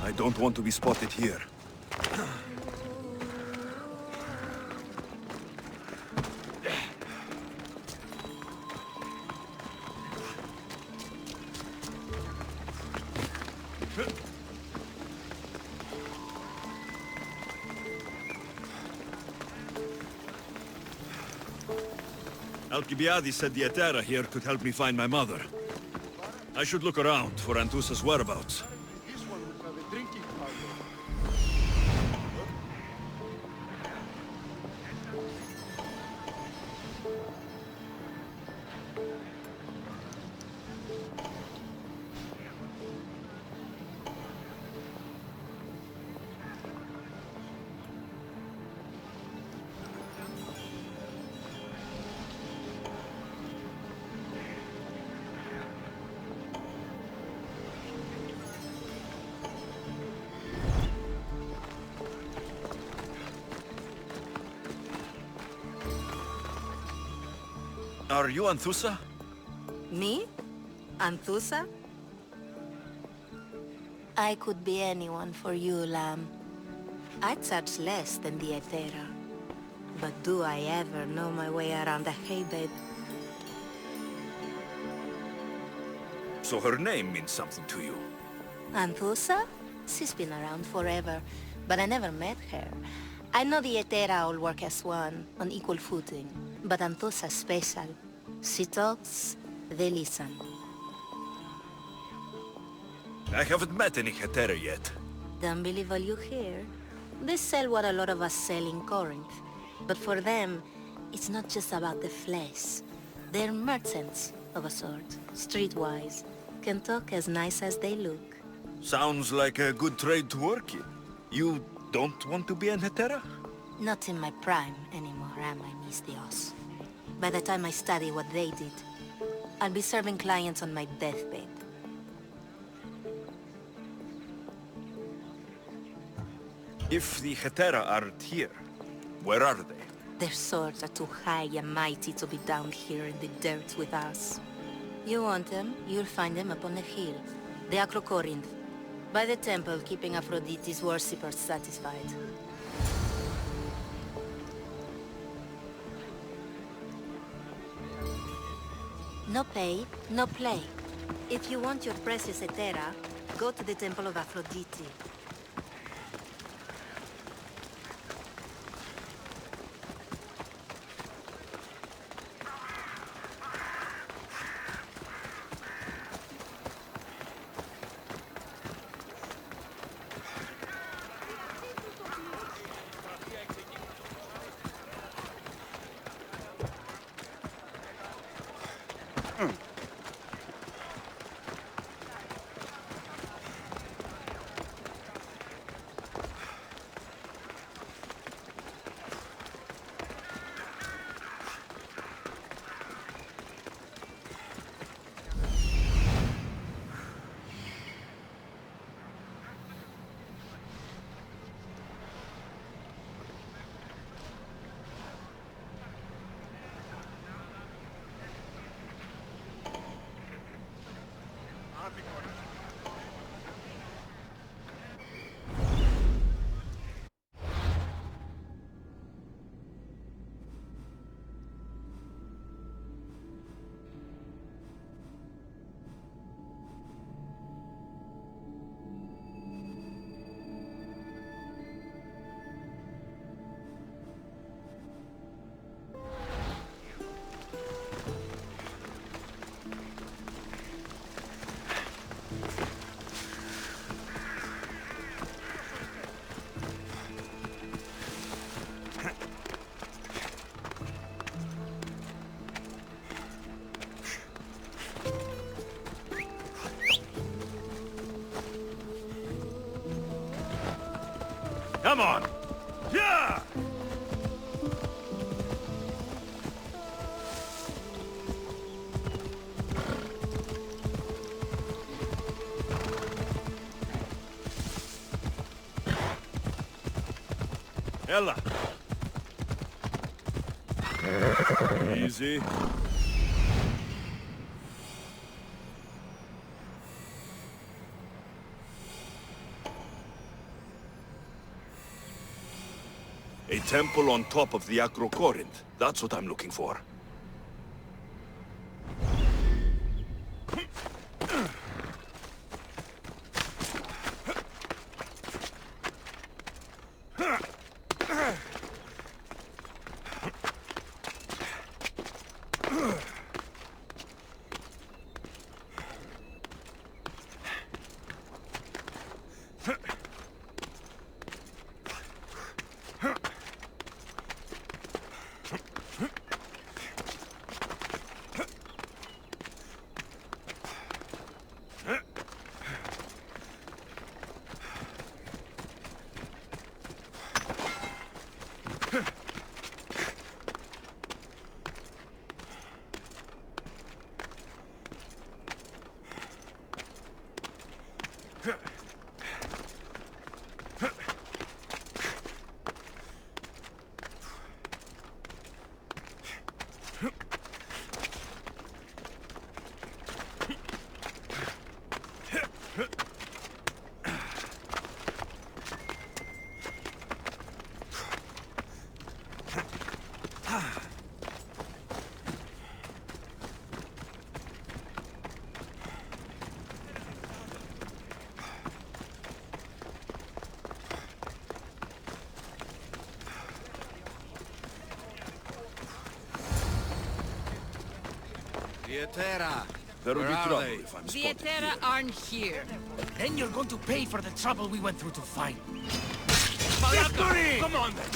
I don't want to be spotted here. Alcibiades said the Etera here could help me find my mother. I should look around for Anthusa's whereabouts. This one would have a drinking parlor. Are you Anthusa? Me? Anthusa? I could be anyone for you, lamb. I charge less than the Etera. But do I ever know my way around a haybed? So her name means something to you. Anthusa? She's been around forever, but I never met her. I know the Etera all work as one, on equal footing. But Anthusa's special. She talks, they listen. I haven't met any Hetera yet. Don't believe all you hear. They sell what a lot of us sell in Corinth. But for them, it's not just about the flesh. They're merchants, of a sort, streetwise. Can talk as nice as they look. Sounds like a good trade to work in. You don't want to be an Hetera? Not in my prime anymore, am I, Mystios? By the time I study what they did, I'll be serving clients on my deathbed. If the Hetera aren't here, where are they? Their swords are too high and mighty to be down here in the dirt with us. You want them, you'll find them up on the hill. The Acrocorinth. By the temple, keeping Aphrodite's worshippers satisfied. No pay, no play. If you want your precious Etera, go to the temple of Aphrodite. Come on! Yeah! Ella! Easy. A temple on top of the Acrocorinth. That's what I'm looking for. Vietera. There will Where be are trouble they? if I'm The spotted Etera here. aren't here. Then you're going to pay for the trouble we went through to find them. Victory! Come on then!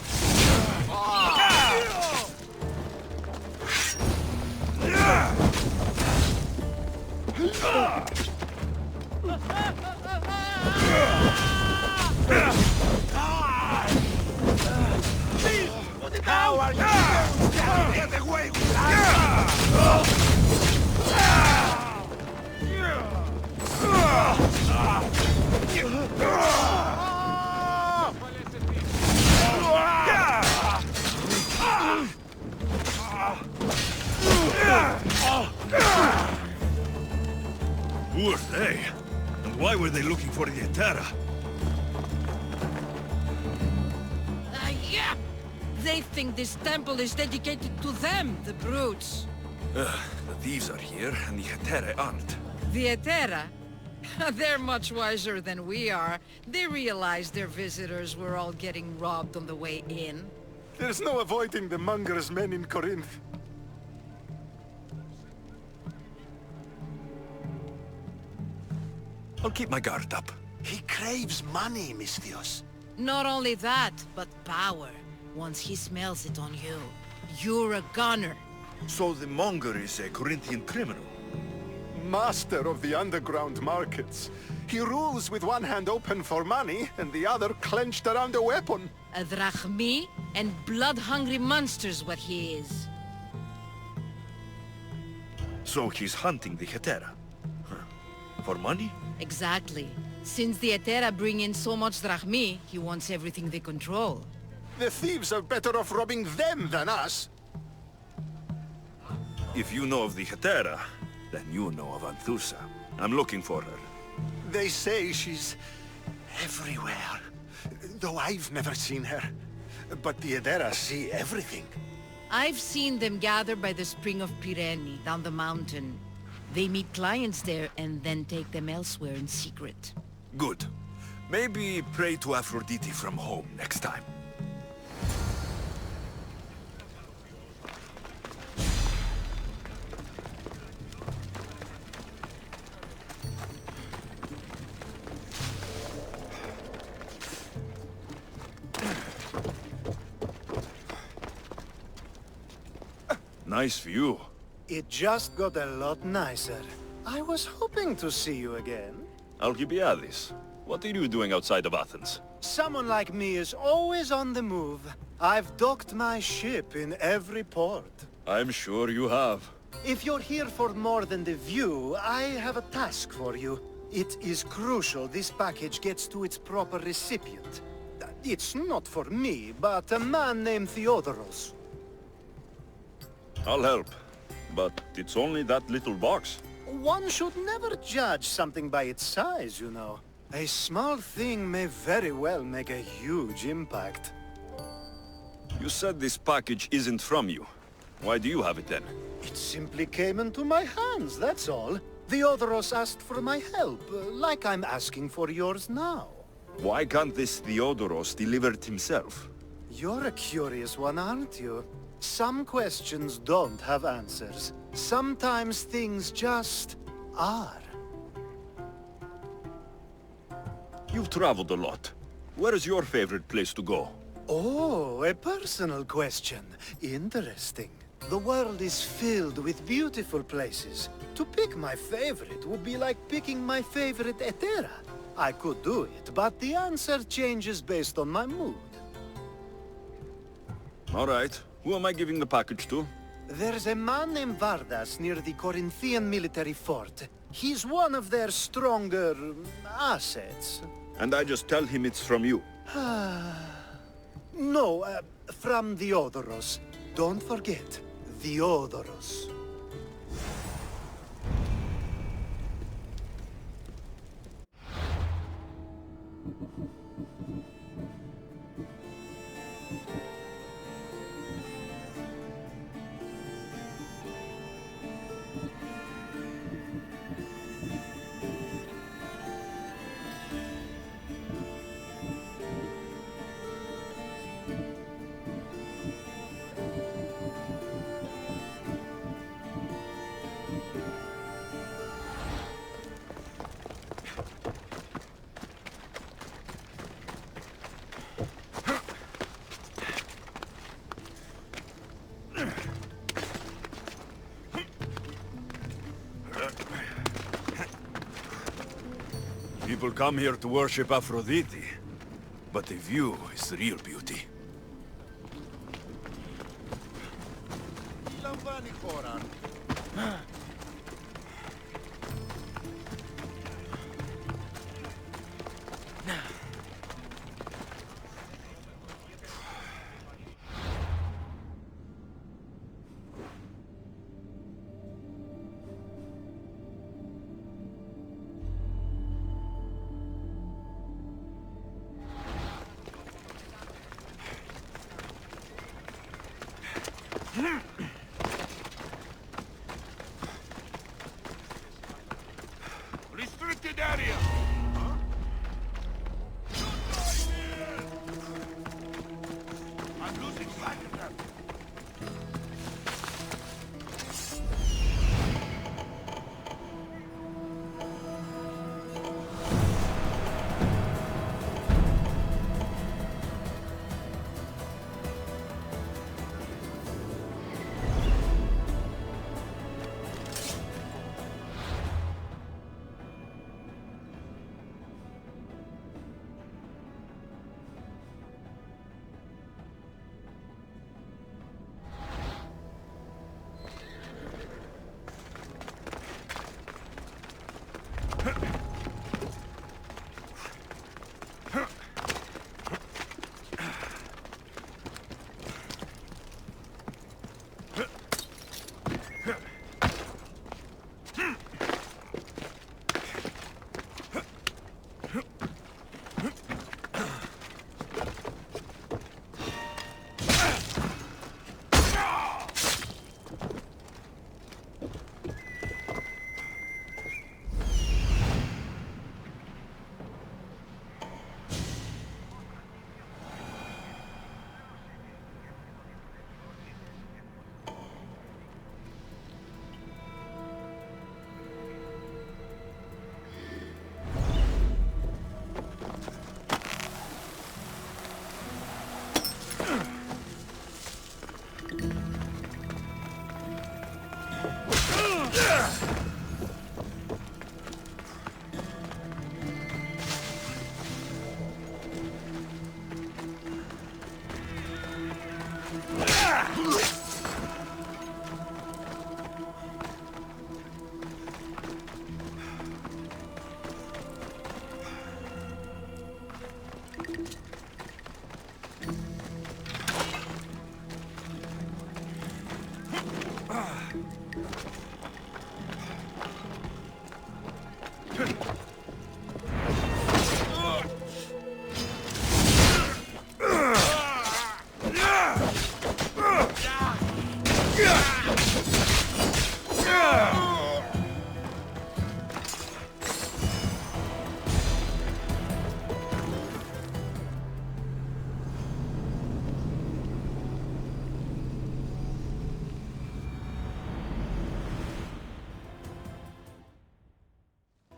How are you? Get away with Who are they? And why were they looking for the Etera? Yeah! They think this temple is dedicated to them, the brutes. The thieves are here, and the Etera aren't. The Etera? They're much wiser than we are. They realized their visitors were all getting robbed on the way in. There's no avoiding the monger's men in Corinth. I'll keep my guard up. He craves money, Misthios. Not only that, but power. Once he smells it on you, you're a gunner. So the monger is a Corinthian criminal. Master of the underground markets. He rules with one hand open for money and the other clenched around a weapon. A drachmi and blood-hungry monster's what he is. So he's hunting the Etera. Huh. For money? Exactly. Since the Etera bring in so much drachmi, he wants everything they control. The thieves are better off robbing them than us. If you know of the Etera, then you know of Anthusa. I'm looking for her. They say she's everywhere, though I've never seen her. But the Edera see everything. I've seen them gather by the spring of Pirene, down the mountain. They meet clients there and then take them elsewhere in secret. Good. Maybe pray to Aphrodite from home next time. Nice view. It just got a lot nicer. I was hoping to see you again. Alcibiades, what are you doing outside of Athens? Someone like me is always on the move. I've docked my ship in every port. I'm sure you have. If you're here for more than the view, I have a task for you. It is crucial this package gets to its proper recipient. It's not for me, but a man named Theodoros. I'll help. But it's only that little box. One should never judge something by its size, you know. A small thing may very well make a huge impact. You said this package isn't from you. Why do you have it then? It simply came into my hands, that's all. Theodoros asked for my help, like I'm asking for yours now. Why can't this Theodoros deliver it himself? You're a curious one, aren't you? Some questions don't have answers. Sometimes things just are. You've traveled a lot. Where is your favorite place to go? Oh, a personal question. Interesting. The world is filled with beautiful places. To pick my favorite would be like picking my favorite Etera. I could do it, but the answer changes based on my mood. All right. Who am I giving the package to? There's a man named Vardas near the Corinthian military fort. He's one of their stronger assets. And I just tell him it's from you. No, from Theodoros. Don't forget, Theodoros. People come here to worship Aphrodite, but the view is the real beauty. Restricted area! I'm losing sight of them.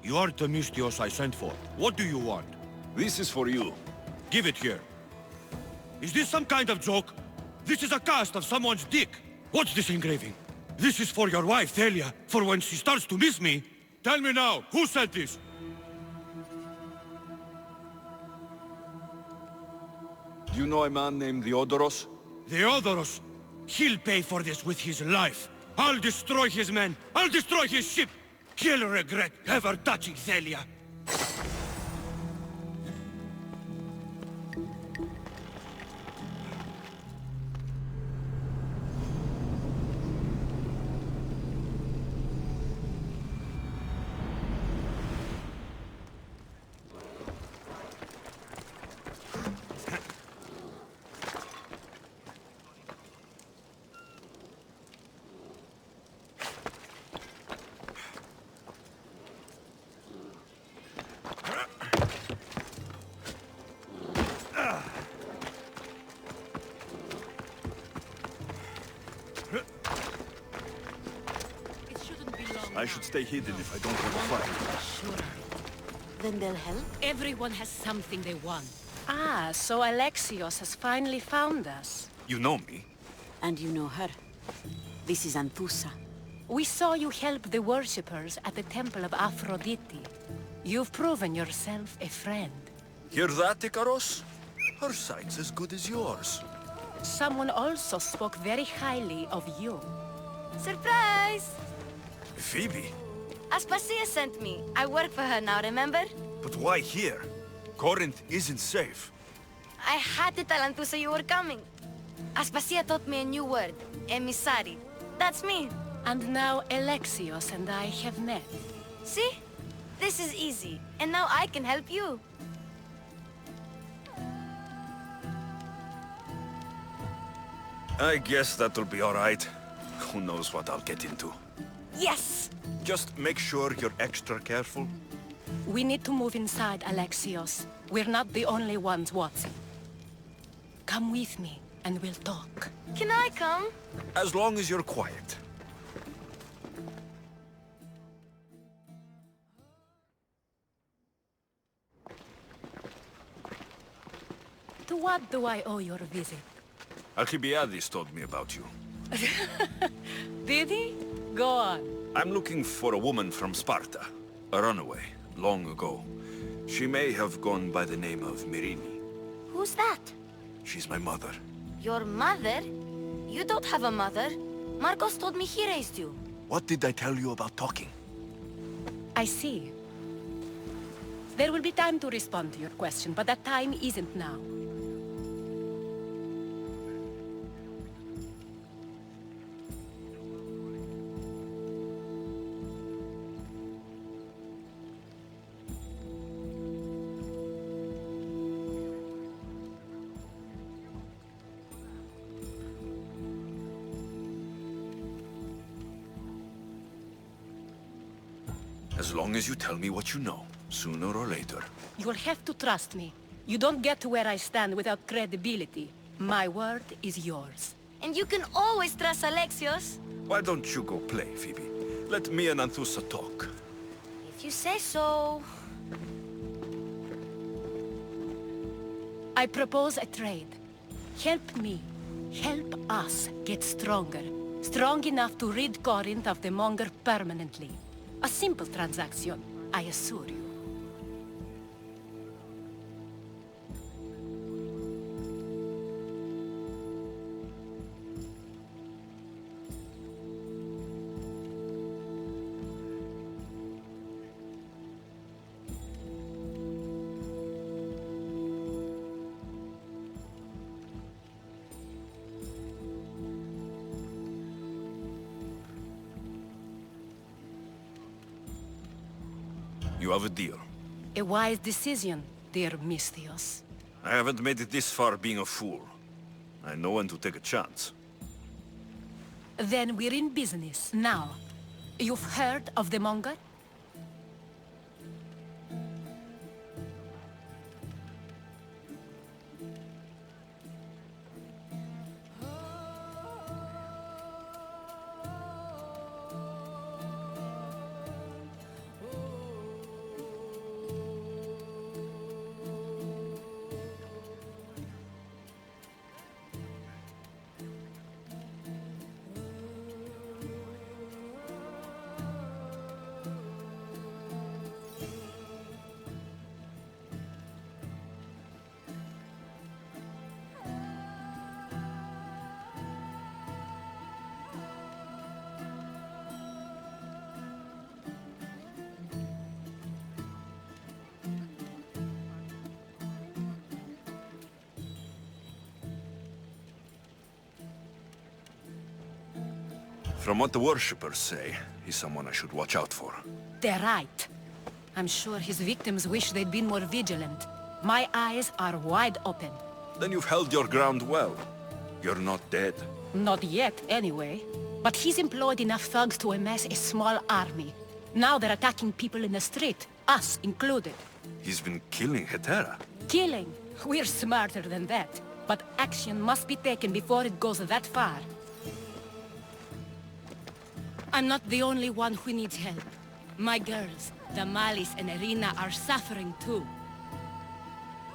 You are the Mystios I sent for. What do you want? This is for you. Give it here. Is this some kind of joke? This is a cast of someone's dick. What's this engraving? This is for your wife, Thalia, for when she starts to miss me. Tell me now, who said this? Do you know a man named Leonidas? Theodoros? He'll pay for this with his life. I'll destroy his men. I'll destroy his ship. He'll regret ever touching Thalia. It shouldn't be long I now. should stay hidden if I don't want to fight. Sure. Then they'll help? Everyone has something they want. Ah, so Alexios has finally found us. You know me? And you know her. This is Anthusa. We saw you help the worshippers at the temple of Aphrodite. You've proven yourself a friend. Hear that, Ikaros? Her sight's as good as yours. Someone also spoke very highly of you. Surprise! Phoebe? Aspasia sent me. I work for her now, remember? But why here? Corinth isn't safe. I had to tell Anthusa you were coming. Aspasia taught me a new word. Emissary. That's me. And now Alexios and I have met. See? This is easy. And now I can help you. I guess that'll be all right. Who knows what I'll get into. Yes! Just make sure you're extra careful. We need to move inside, Alexios. We're not the only ones watching. Come with me, and we'll talk. Can I come? As long as you're quiet. To what do I owe your visit? Alcibiades told me about you. Did he? Go on. I'm looking for a woman from Sparta. A runaway, long ago. She may have gone by the name of Myrine. Who's that? She's my mother. Your mother? You don't have a mother. Marcos told me he raised you. What did I tell you about talking? I see. There will be time to respond to your question, but that time isn't now. As long as you tell me what you know, sooner or later. You'll have to trust me. You don't get to where I stand without credibility. My word is yours. And you can always trust Alexios. Why don't you go play, Phoebe? Let me and Anthusa talk. If you say so. I propose a trade. Help me. Help us get stronger. Strong enough to rid Corinth of the Monger permanently. A simple transaction, I assure you. You have a deal. A wise decision, dear Mystios. I haven't made it this far being a fool. I know when to take a chance. Then we're in business, now. You've heard of the Monger? From what the worshippers say, he's someone I should watch out for. They're right. I'm sure his victims wish they'd been more vigilant. My eyes are wide open. Then you've held your ground well. You're not dead. Not yet, anyway. But he's employed enough thugs to amass a small army. Now they're attacking people in the street, us included. He's been killing Hetera. Killing? We're smarter than that. But action must be taken before it goes that far. I'm not the only one who needs help. My girls, Damalis and Irina, are suffering too.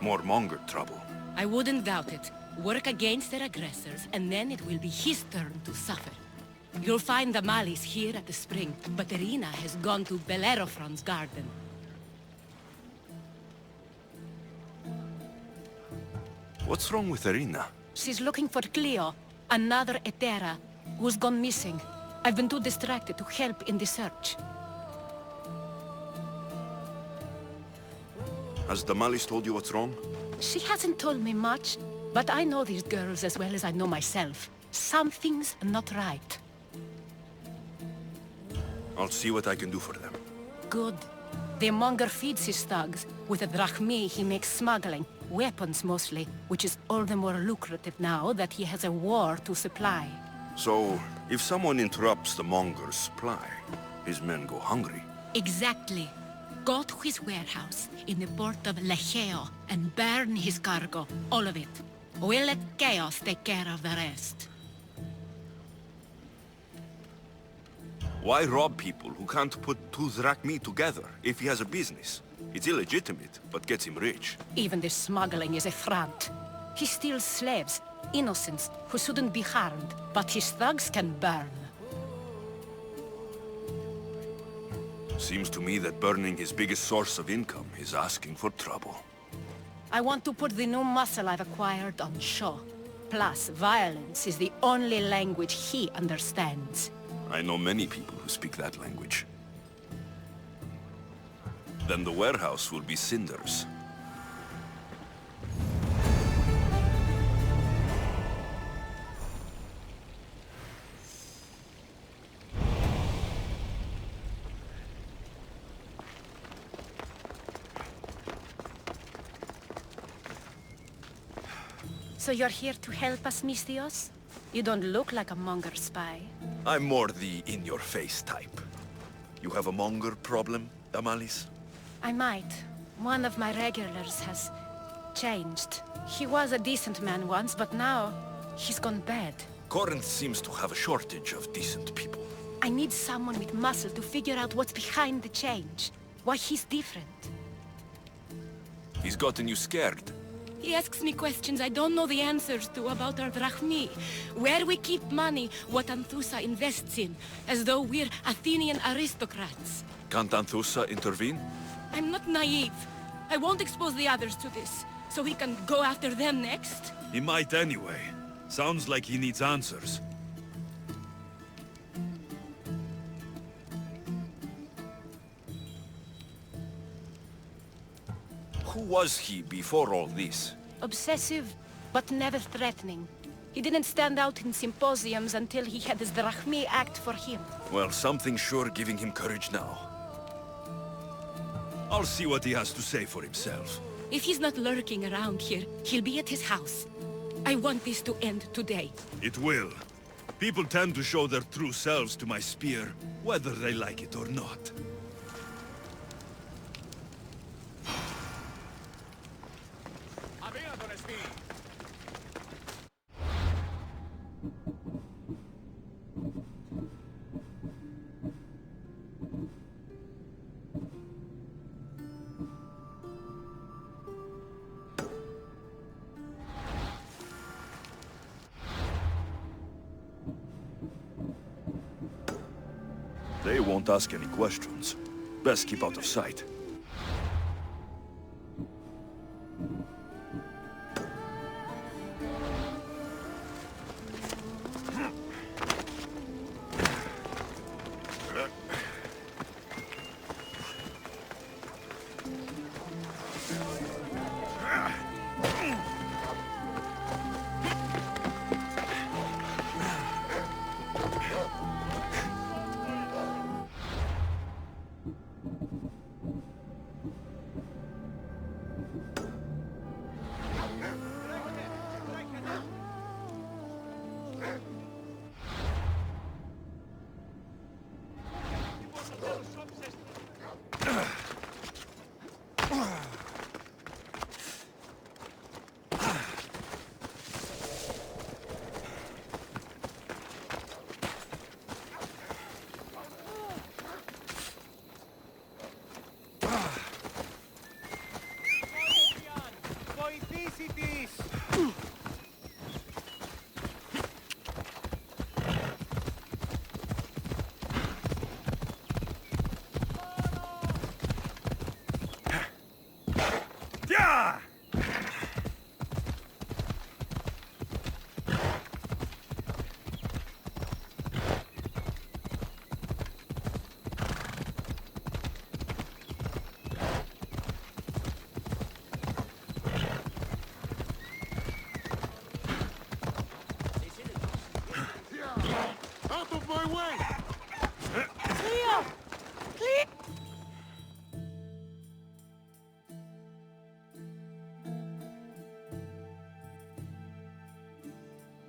More Monger trouble. I wouldn't doubt it. Work against their aggressors, and then it will be his turn to suffer. You'll find Damalis here at the spring, but Irina has gone to Bellerophon's garden. What's wrong with Irina? She's looking for Cleo, another Hetera, who's gone missing. I've been too distracted to help in the search. Has Damalis told you what's wrong? She hasn't told me much, but I know these girls as well as I know myself. Something's not right. I'll see what I can do for them. Good. The monger feeds his thugs. With the drachmi, he makes smuggling. Weapons, mostly, which is all the more lucrative now that he has a war to supply. So, if someone interrupts the Monger's supply, his men go hungry. Exactly. Go to his warehouse in the port of Lecheo and burn his cargo, all of it. We'll let chaos take care of the rest. Why rob people who can't put two drachmi together if he has a business? It's illegitimate, but gets him rich. Even the smuggling is a front. He steals slaves, innocents, who shouldn't be harmed, but his thugs can burn. Seems to me that burning his biggest source of income is asking for trouble. I want to put the new muscle I've acquired on show. Plus, violence is the only language he understands. I know many people who speak that language. Then the warehouse will be cinders. So you're here to help us, Misthios? You don't look like a monger spy. I'm more the in-your-face type. You have a monger problem, Damalis? I might. One of my regulars has changed. He was a decent man once, but now he's gone bad. Corinth seems to have a shortage of decent people. I need someone with muscle to figure out what's behind the change. Why he's different. He's gotten you scared. He asks me questions I don't know the answers to about our drachmi. Where we keep money, what Anthusa invests in. As though we're Athenian aristocrats. Can't Anthusa intervene? I'm not naive. I won't expose the others to this. So he can go after them next? He might anyway. Sounds like he needs answers. Who was he before all this? Obsessive, but never threatening. He didn't stand out in symposiums until he had his drachmi act for him. Well, something's sure giving him courage now. I'll see what he has to say for himself. If he's not lurking around here, he'll be at his house. I want this to end today. It will. People tend to show their true selves to my spear, whether they like it or not. They won't ask any questions. Best keep out of sight.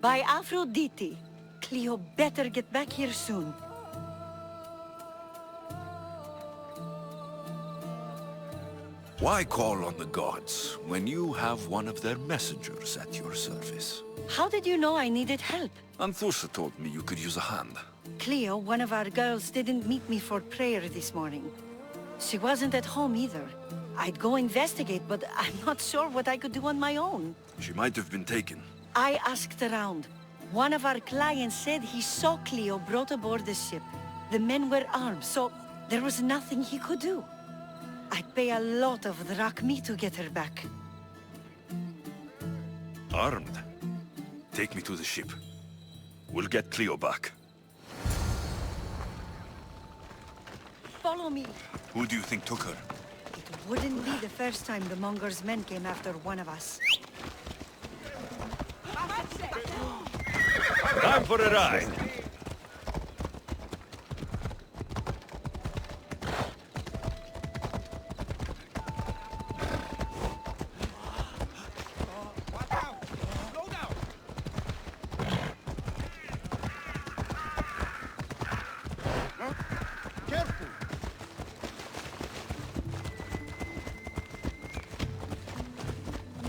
By Aphrodite. Cleo better get back here soon. Why call on the gods when you have one of their messengers at your service? How did you know I needed help? Anthusa told me you could use a hand. Cleo, one of our girls, didn't meet me for prayer this morning. She wasn't at home either. I'd go investigate, but I'm not sure what I could do on my own. She might have been taken. I asked around. One of our clients said he saw Cleo brought aboard the ship. The men were armed, so there was nothing he could do. I'd pay a lot of drachmi to get her back. Armed? Take me to the ship. We'll get Cleo back. Follow me. Who do you think took her? It wouldn't be the first time the Monger's men came after one of us. Time for a ride.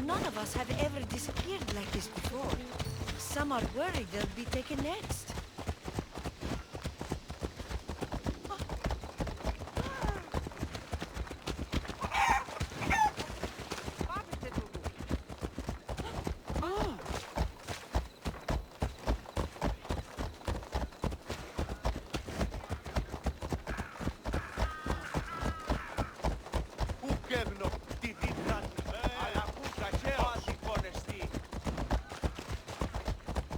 None of us have ever disappeared like this before. Some are worried they'll be taken next.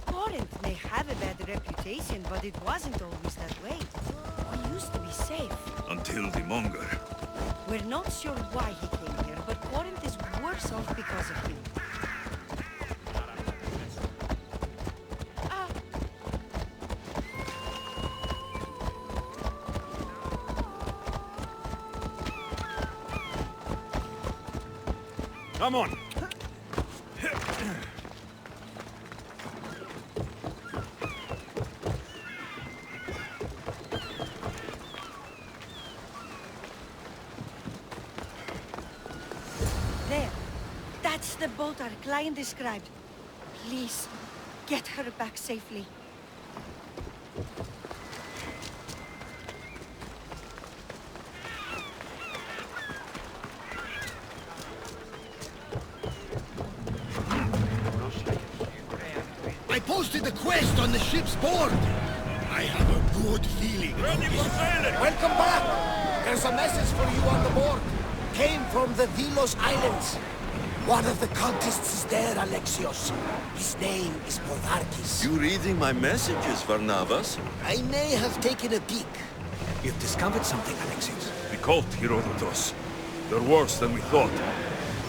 Corinth may have a bad reputation, but it wasn't always that way. We used to be safe. Until the Monger. We're not sure why he came here, but Corinth is worse off because of him. Come on. There. That's the boat our client described. Please, get her back safely. I posted a quest on the ship's board. I have a good feeling. Ready for sailing! Welcome back. There's a message for you on the board. Came from the Delos Islands. One of the cultists is there, Alexios. His name is Podarkis. You reading my messages, Varnavas? I may have taken a peek. You've discovered something, Alexios. The cult, Herodotus. They're worse than we thought.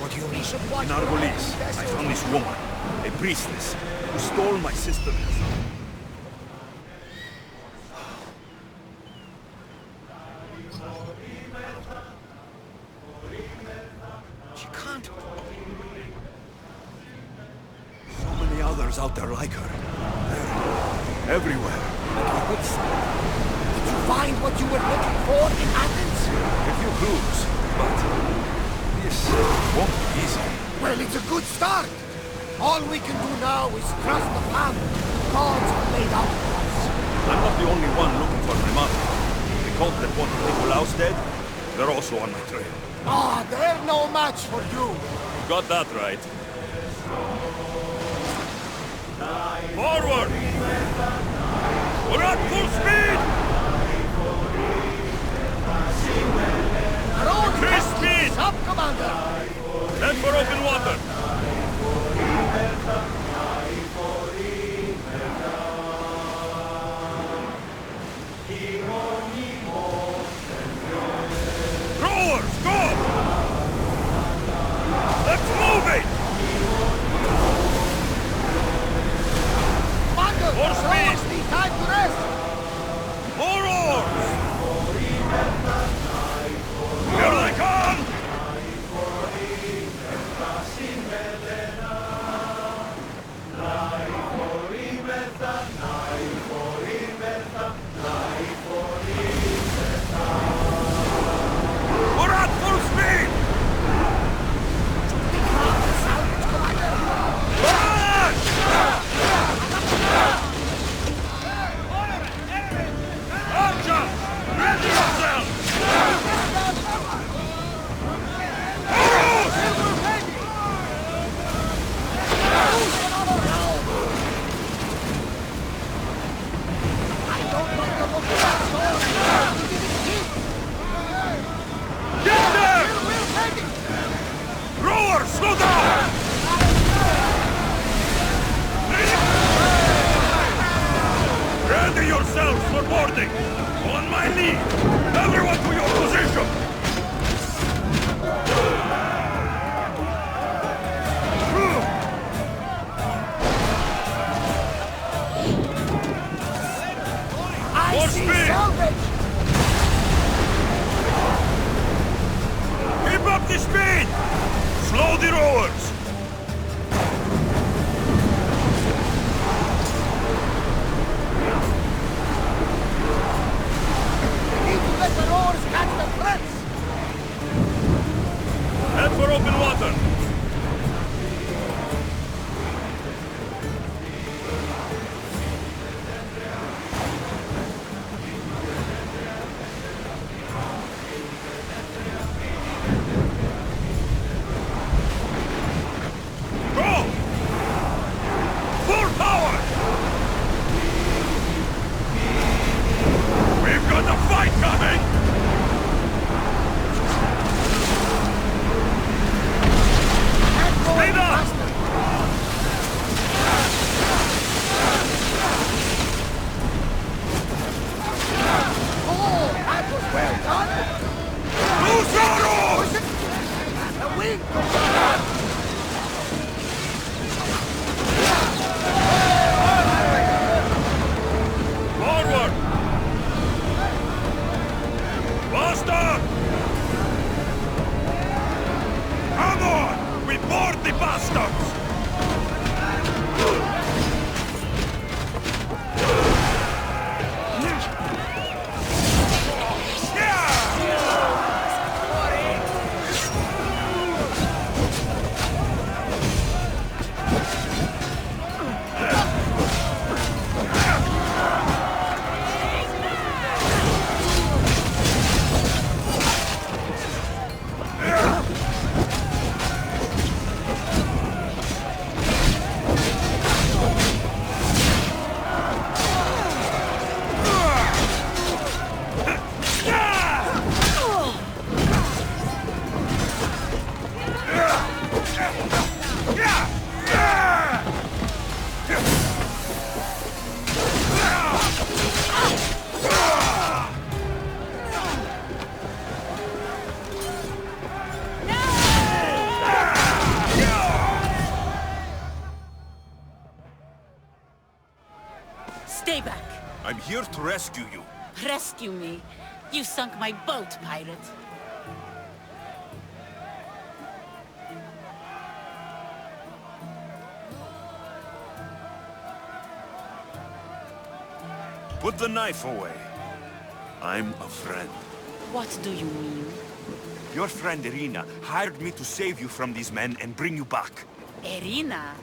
What do you mean? In Argolis, I found this woman, a priestess, who stole my sister. She can't. So many others out there like her. They're everywhere. Did you find what you were looking for in Athens? A few clues, but this won't be easy. Well, it's a good start. All we can do now is trust the plan the gods have laid out for us. I'm not the only one looking for my mother. The cult that wanted Nicolaus dead, they're also on my trail. Ah, they're no match for you. You got that right. Forward! We're at full speed! Increase speed! Up, Commander! Head for open water! Rowers, go! Let's move it! Commander! More speed! Need time to rest! More oars! Here they come! Slow down! Ready yourselves for boarding! On my lead! Everyone to your position! I see salvage! Keep up the speed! Slow the rowers! Need to let the rowers catch the threats! Head for open water! Stay back. I'm here to rescue you. Rescue me. You sunk my boat, pirate. Put the knife away. I'm a friend. What do you mean? Your friend Irina hired me to save you from these men and bring you back. Irina?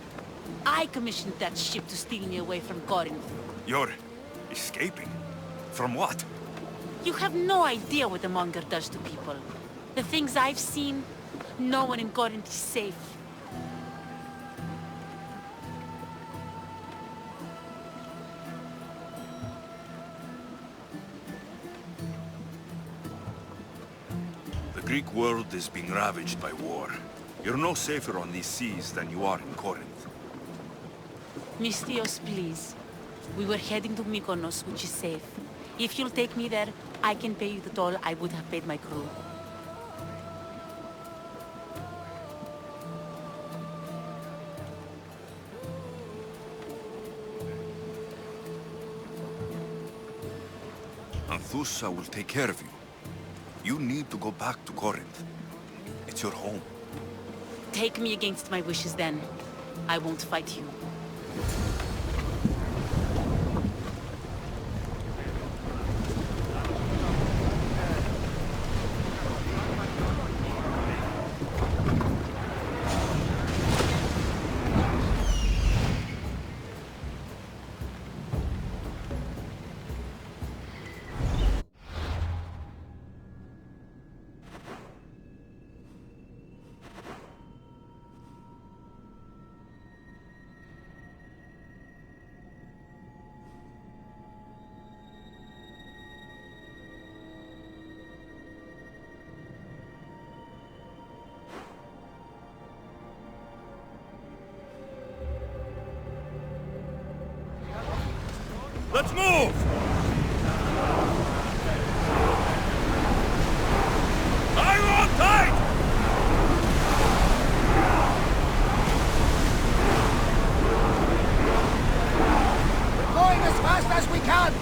I commissioned that ship to steal me away from Corinth. You're escaping? From what? You have no idea what the Monger does to people. The things I've seen, no one in Corinth is safe. The Greek world is being ravaged by war. You're no safer on these seas than you are in Corinth. Mystios, please. We were heading to Mykonos, which is safe. If you'll take me there, I can pay you the toll I would have paid my crew. Anthusa will take care of you. You need to go back to Corinth. It's your home. Take me against my wishes then. I won't fight you. Let's move! I want tight! We're going as fast as we can!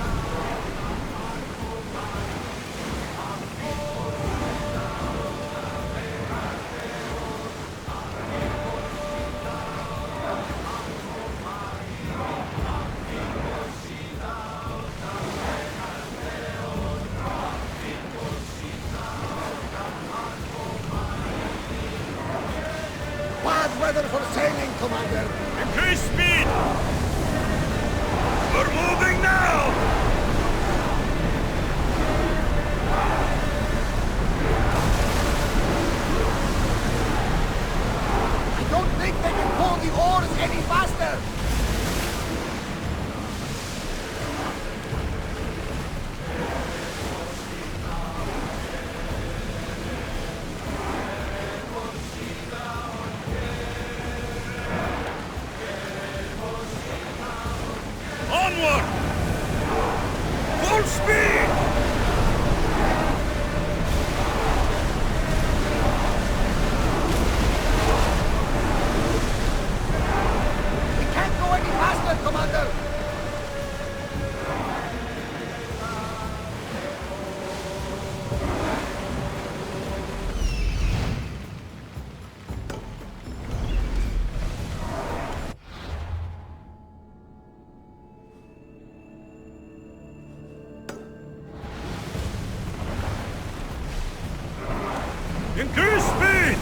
Bad weather for sailing, Commander! Increase speed! We're moving now! I don't think they can pull the oars any faster! Onward! Full speed! We can't go any faster, Commander! Increase speed!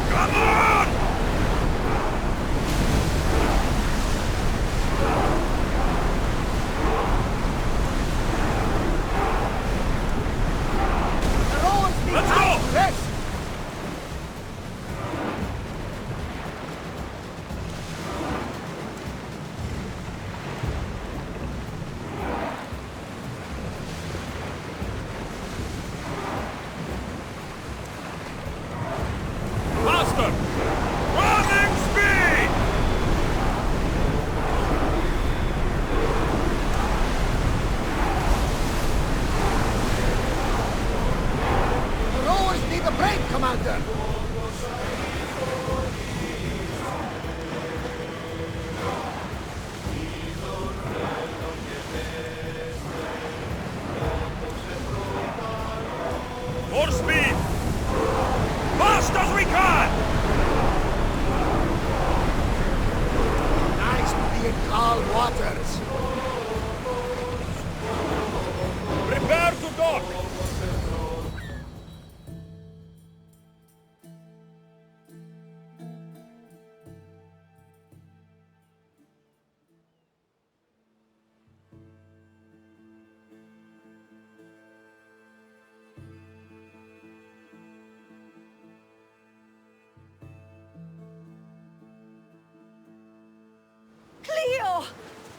Come on! The rowers need Let's time go! to rest! Faster! Running speed! The rowers need a break, Commander! More speed! Fast as we can! Nice to be in calm waters! Prepare to dock! Cleo!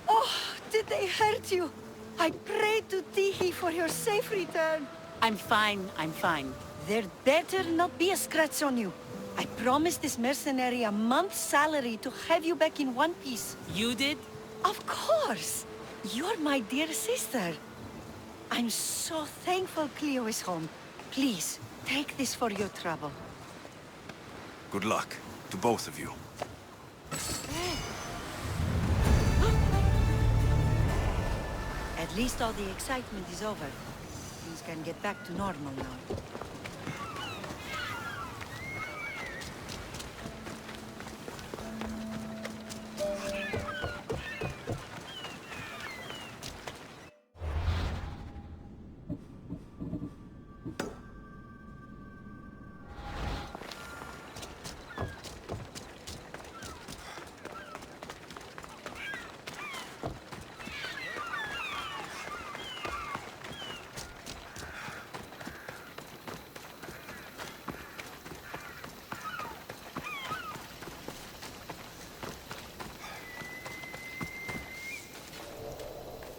Oh, did they hurt you? I prayed to Tihi for your safe return. I'm fine, I'm fine. There better not be a scratch on you. I promised this mercenary a month's salary to have you back in one piece. You did? Of course! You're my dear sister. I'm so thankful Cleo is home. Please, take this for your trouble. Good luck to both of you. At least all the excitement is over. Things can get back to normal now.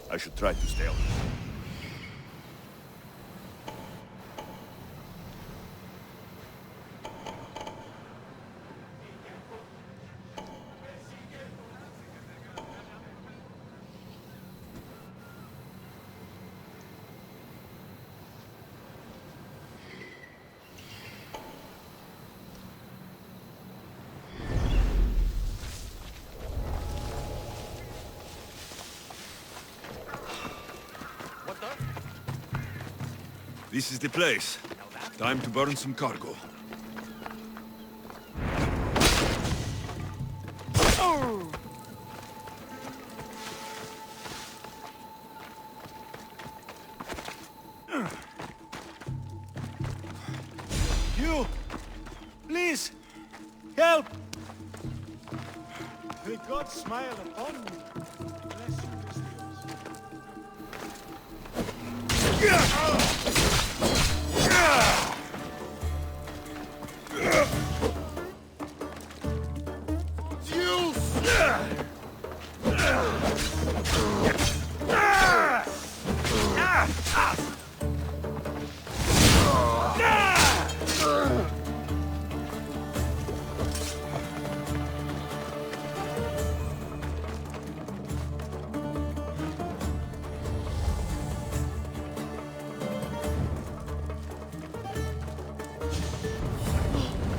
I should try to stay out. This is the place. Time to burn some cargo. You! Please! Help! May God smile upon me. Bless you,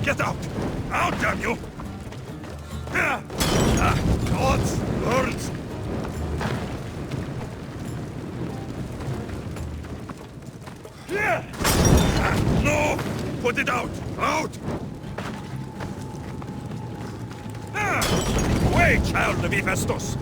Get out! Out, damn you! Gods! Lords! No! Put it out! Out! Away, child of Hephaestus!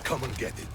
Come and get it.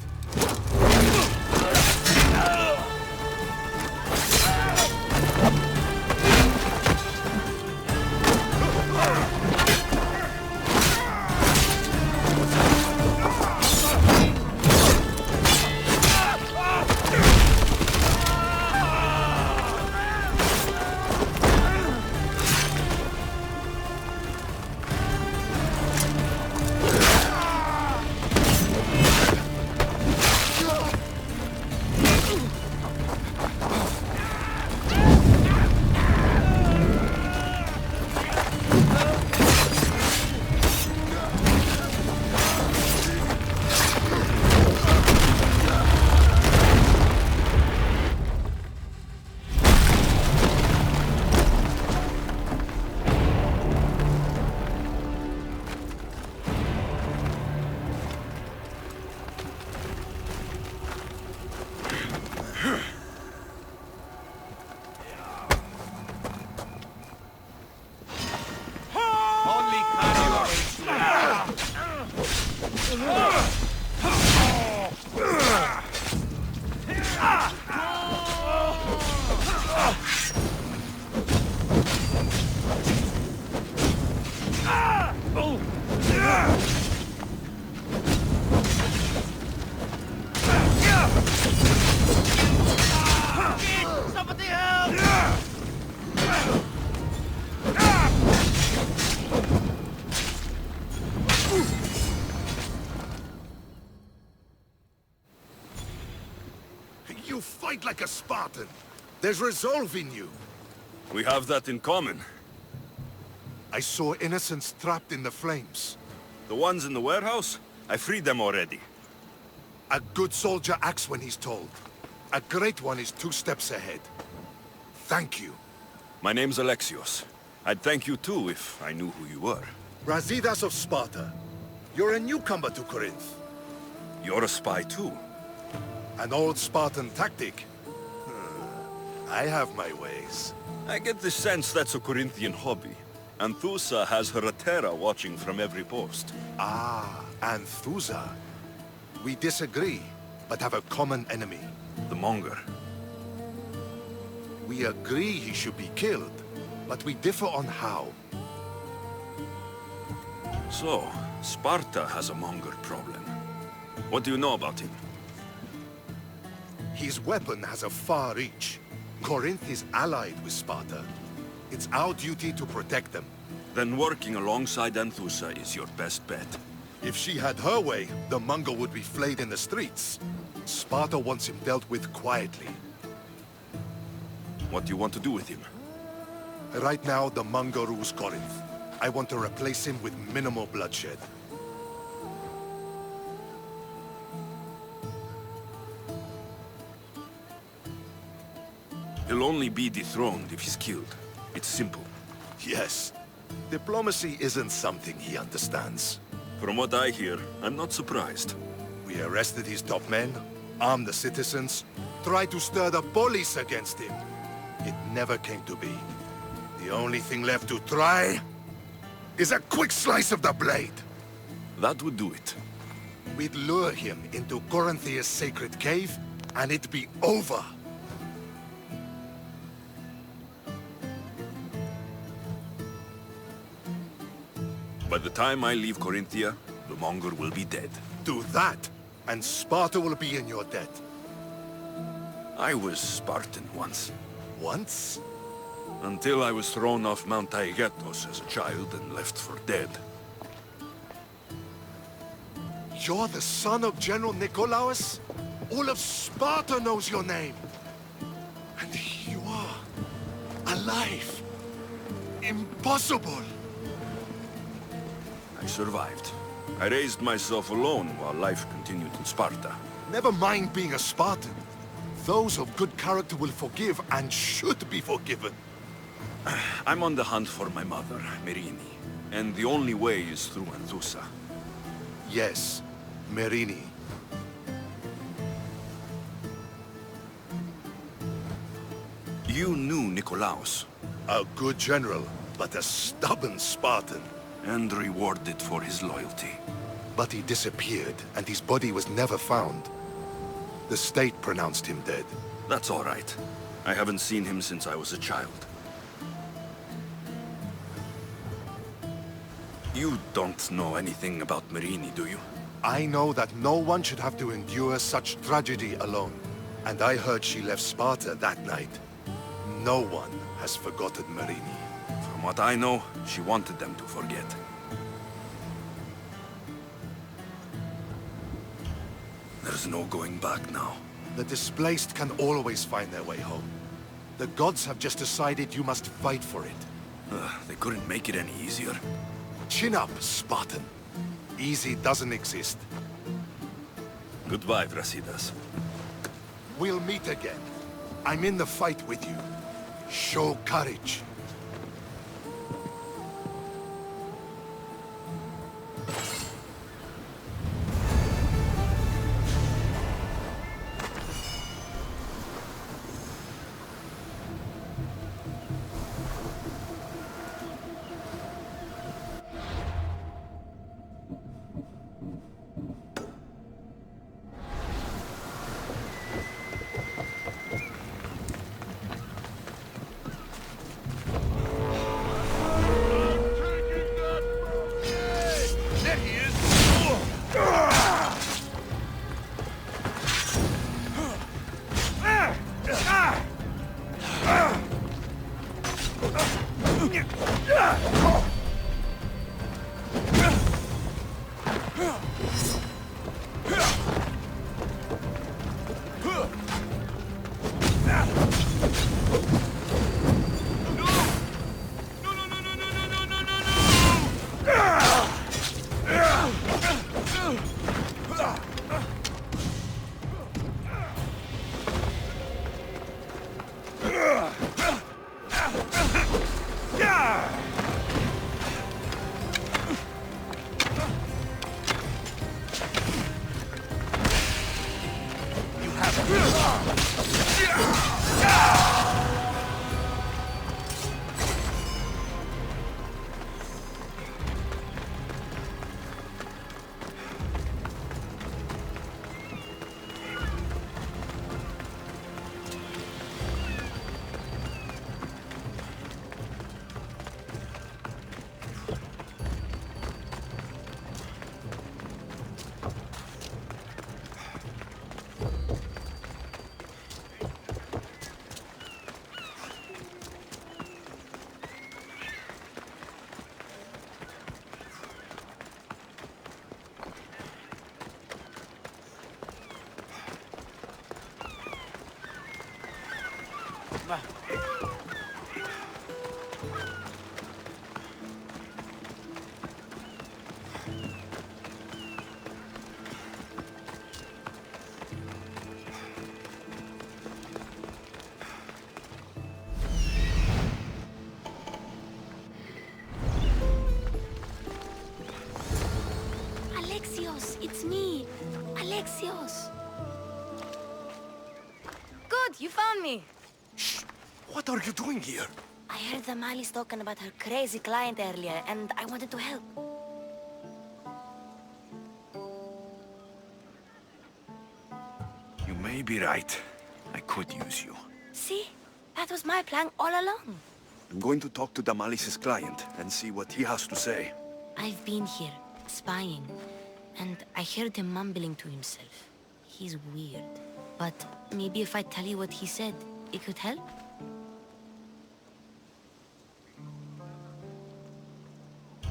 You fight like a Spartan. There's resolve in you. We have that in common. I saw innocents trapped in the flames. The ones in the warehouse? I freed them already. A good soldier acts when he's told. A great one is 2 steps ahead. Thank you. My name's Alexios. I'd thank you too if I knew who you were. Leonidas of Sparta. You're a newcomer to Corinth. You're a spy too. An old Spartan tactic. I have my ways. I get the sense that's a Corinthian hobby. Anthusa has her Atera watching from every post. Ah, Anthusa. We disagree. but have a common enemy. The Monger. We agree he should be killed, but we differ on how. So, Sparta has a Monger problem. What do you know about him? His weapon has a far reach. Corinth is allied with Sparta. It's our duty to protect them. Then working alongside Anthusa is your best bet. If she had her way, the Monger would be flayed in the streets. Sparta wants him dealt with quietly. What do you want to do with him? Right now, the Monger rules Corinth. I want to replace him with minimal bloodshed. He'll only be dethroned if he's killed. It's simple. Yes. Diplomacy isn't something he understands. From what I hear, I'm not surprised. We arrested his top men, armed the citizens, tried to stir the police against him. It never came to be. The only thing left to try is a quick slice of the blade. That would do it. We'd lure him into Corinthia's sacred cave, and it'd be over. By the time I leave Corinthia, the Monger will be dead. Do that, and Sparta will be in your debt. I was Spartan once. Once? Until I was thrown off Mount Taygetos as a child and left for dead. You're the son of General Nikolaos? All of Sparta knows your name. And here you are, alive. Impossible. I survived. I raised myself alone while life continued in Sparta. Never mind being a Spartan. Those of good character will forgive and should be forgiven. I'm on the hunt for my mother, Merini. And the only way is through Anthusa. Yes, Merini. You knew Nikolaos. A good general, but a stubborn Spartan. And rewarded for his loyalty. But he disappeared, and his body was never found. The state pronounced him dead. That's all right. I haven't seen him since I was a child. You don't know anything about Merini, do you? I know that no one should have to endure such tragedy alone. And I heard she left Sparta that night. No one has forgotten Merini. From what I know, she wanted them to forget. There's no going back now. The displaced can always find their way home. The gods have just decided you must fight for it. They couldn't make it any easier. Chin up, Spartan. Easy doesn't exist. Goodbye, Brasidas. We'll meet again. I'm in the fight with you. Show courage. Alexios, it's me. Alexios. Good, you found me. What are you doing here? I heard the Mali's talking about her crazy client earlier, and I wanted to help. You may be right. I could use you. See? That was my plan all along. I'm going to talk to Damalis's client and see what he has to say. I've been here, spying, and I heard him mumbling to himself. He's weird. But maybe if I tell you what he said, it could help?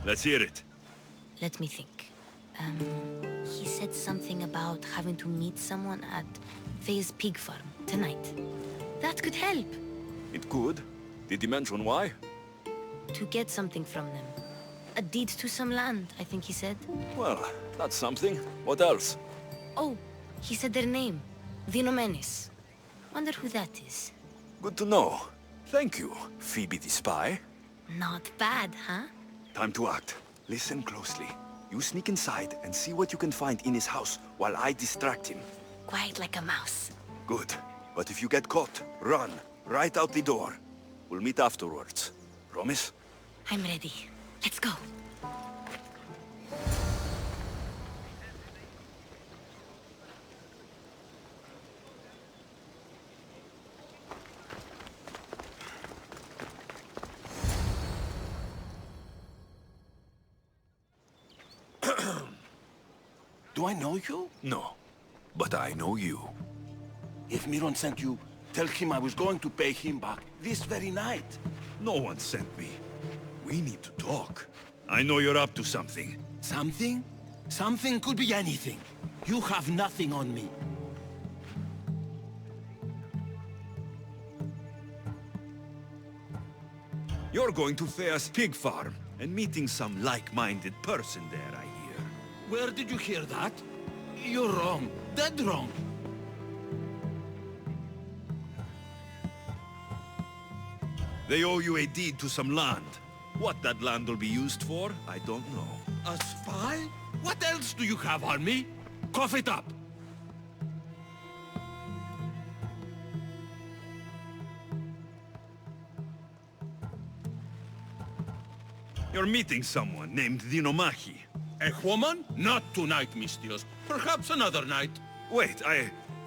Let's hear it. Let me think. He said something about having to meet someone at Faye's pig farm tonight. That could help. It could. Did he mention why? To get something from them. A deed to some land, I think he said. Well, that's something. What else? Oh, he said their name. Vinomenes. Wonder who that is. Good to know. Thank you, Phoebe the spy. Not bad, huh? Time to act. Listen closely. You sneak inside and see what you can find in his house while I distract him. Quiet like a mouse. Good. But if you get caught, run. Right out the door. We'll meet afterwards. Promise? I'm ready. Let's go. Do I know you? No. But I know you. If Miron sent you, tell him I was going to pay him back this very night. No one sent me. We need to talk. I know you're up to something. Something? Something could be anything. You have nothing on me. You're going to Thea's pig farm and meeting some like-minded person there, I hear. Where did you hear that? You're wrong. Dead wrong. They owe you a deed to some land. What that land will be used for, I don't know. A spy? What else do you have on me? Cough it up. You're meeting someone named Dinomachi. A woman? Not tonight, Mistios. Perhaps another night. Wait,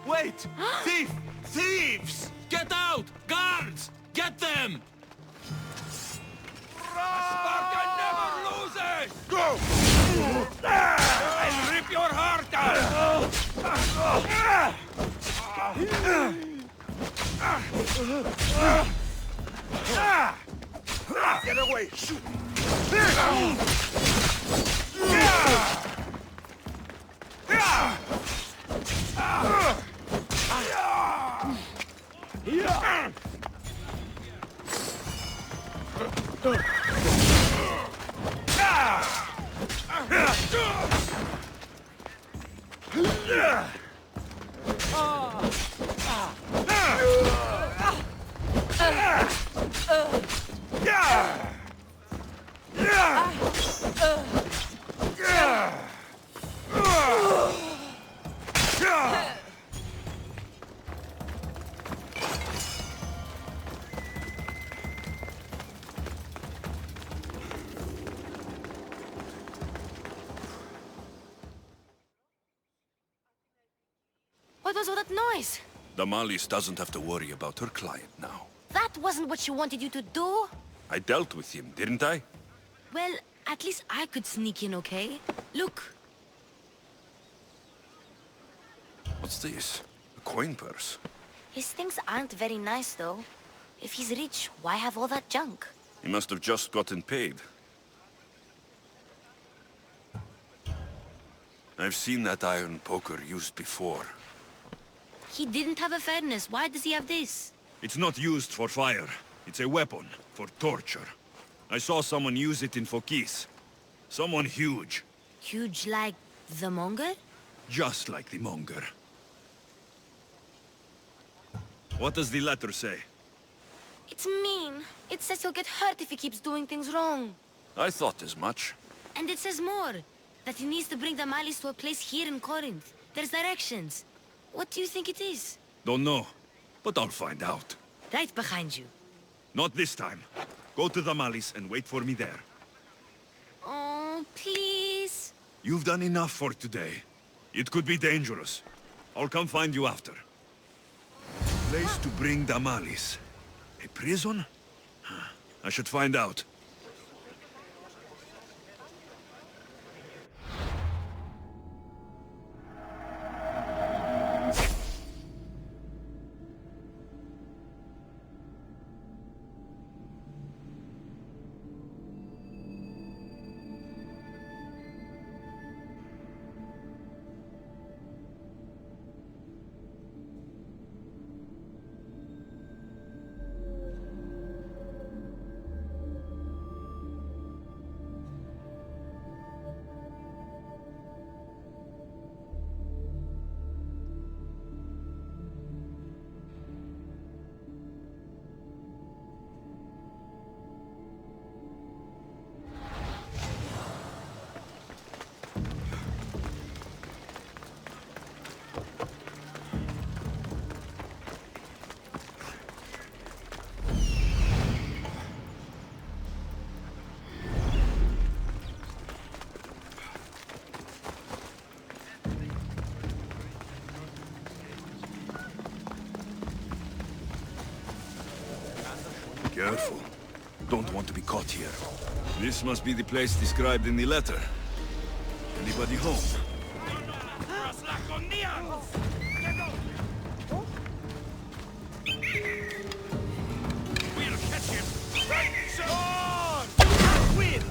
Wait! Thief! Thieves! Get out! Guards! Get them! Spartan never loses! Go! I'll rip your heart out! Get away! Shoot! What was all that noise? Damalis doesn't have to worry about her client now. That wasn't what she wanted you to do. I dealt with him, didn't I? Well, at least I could sneak in, okay? Look. What's this? A coin purse? His things aren't very nice, though. If he's rich, why have all that junk? He must have just gotten paid. I've seen that iron poker used before. He didn't have a furnace. Why does he have this? It's not used for fire. It's a weapon for torture. I saw someone use it in Phokis. Someone huge. Huge like the Monger? Just like the Monger. What does the letter say? It's mean. It says he'll get hurt if he keeps doing things wrong. I thought as much. And it says more. That he needs to bring the Malis to a place here in Corinth. There's directions. What do you think it is? Don't know, but I'll find out. Right behind you. Not this time. Go to the Malis and wait for me there. Oh, please. You've done enough for today. It could be dangerous. I'll come find you after. Place to bring the Malis. A prison? I should find out. Careful. Don't want to be caught here. This must be the place described in the letter. Anybody home? We'll catch him! On! Win!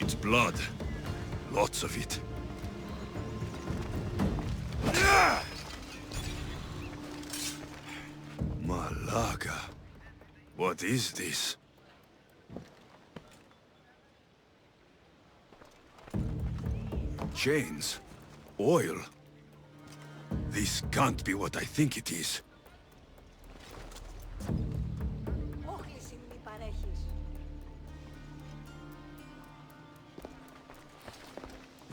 It's blood. Lots of it. Malaga. What is this? Chains. Oil. This can't be what I think it is.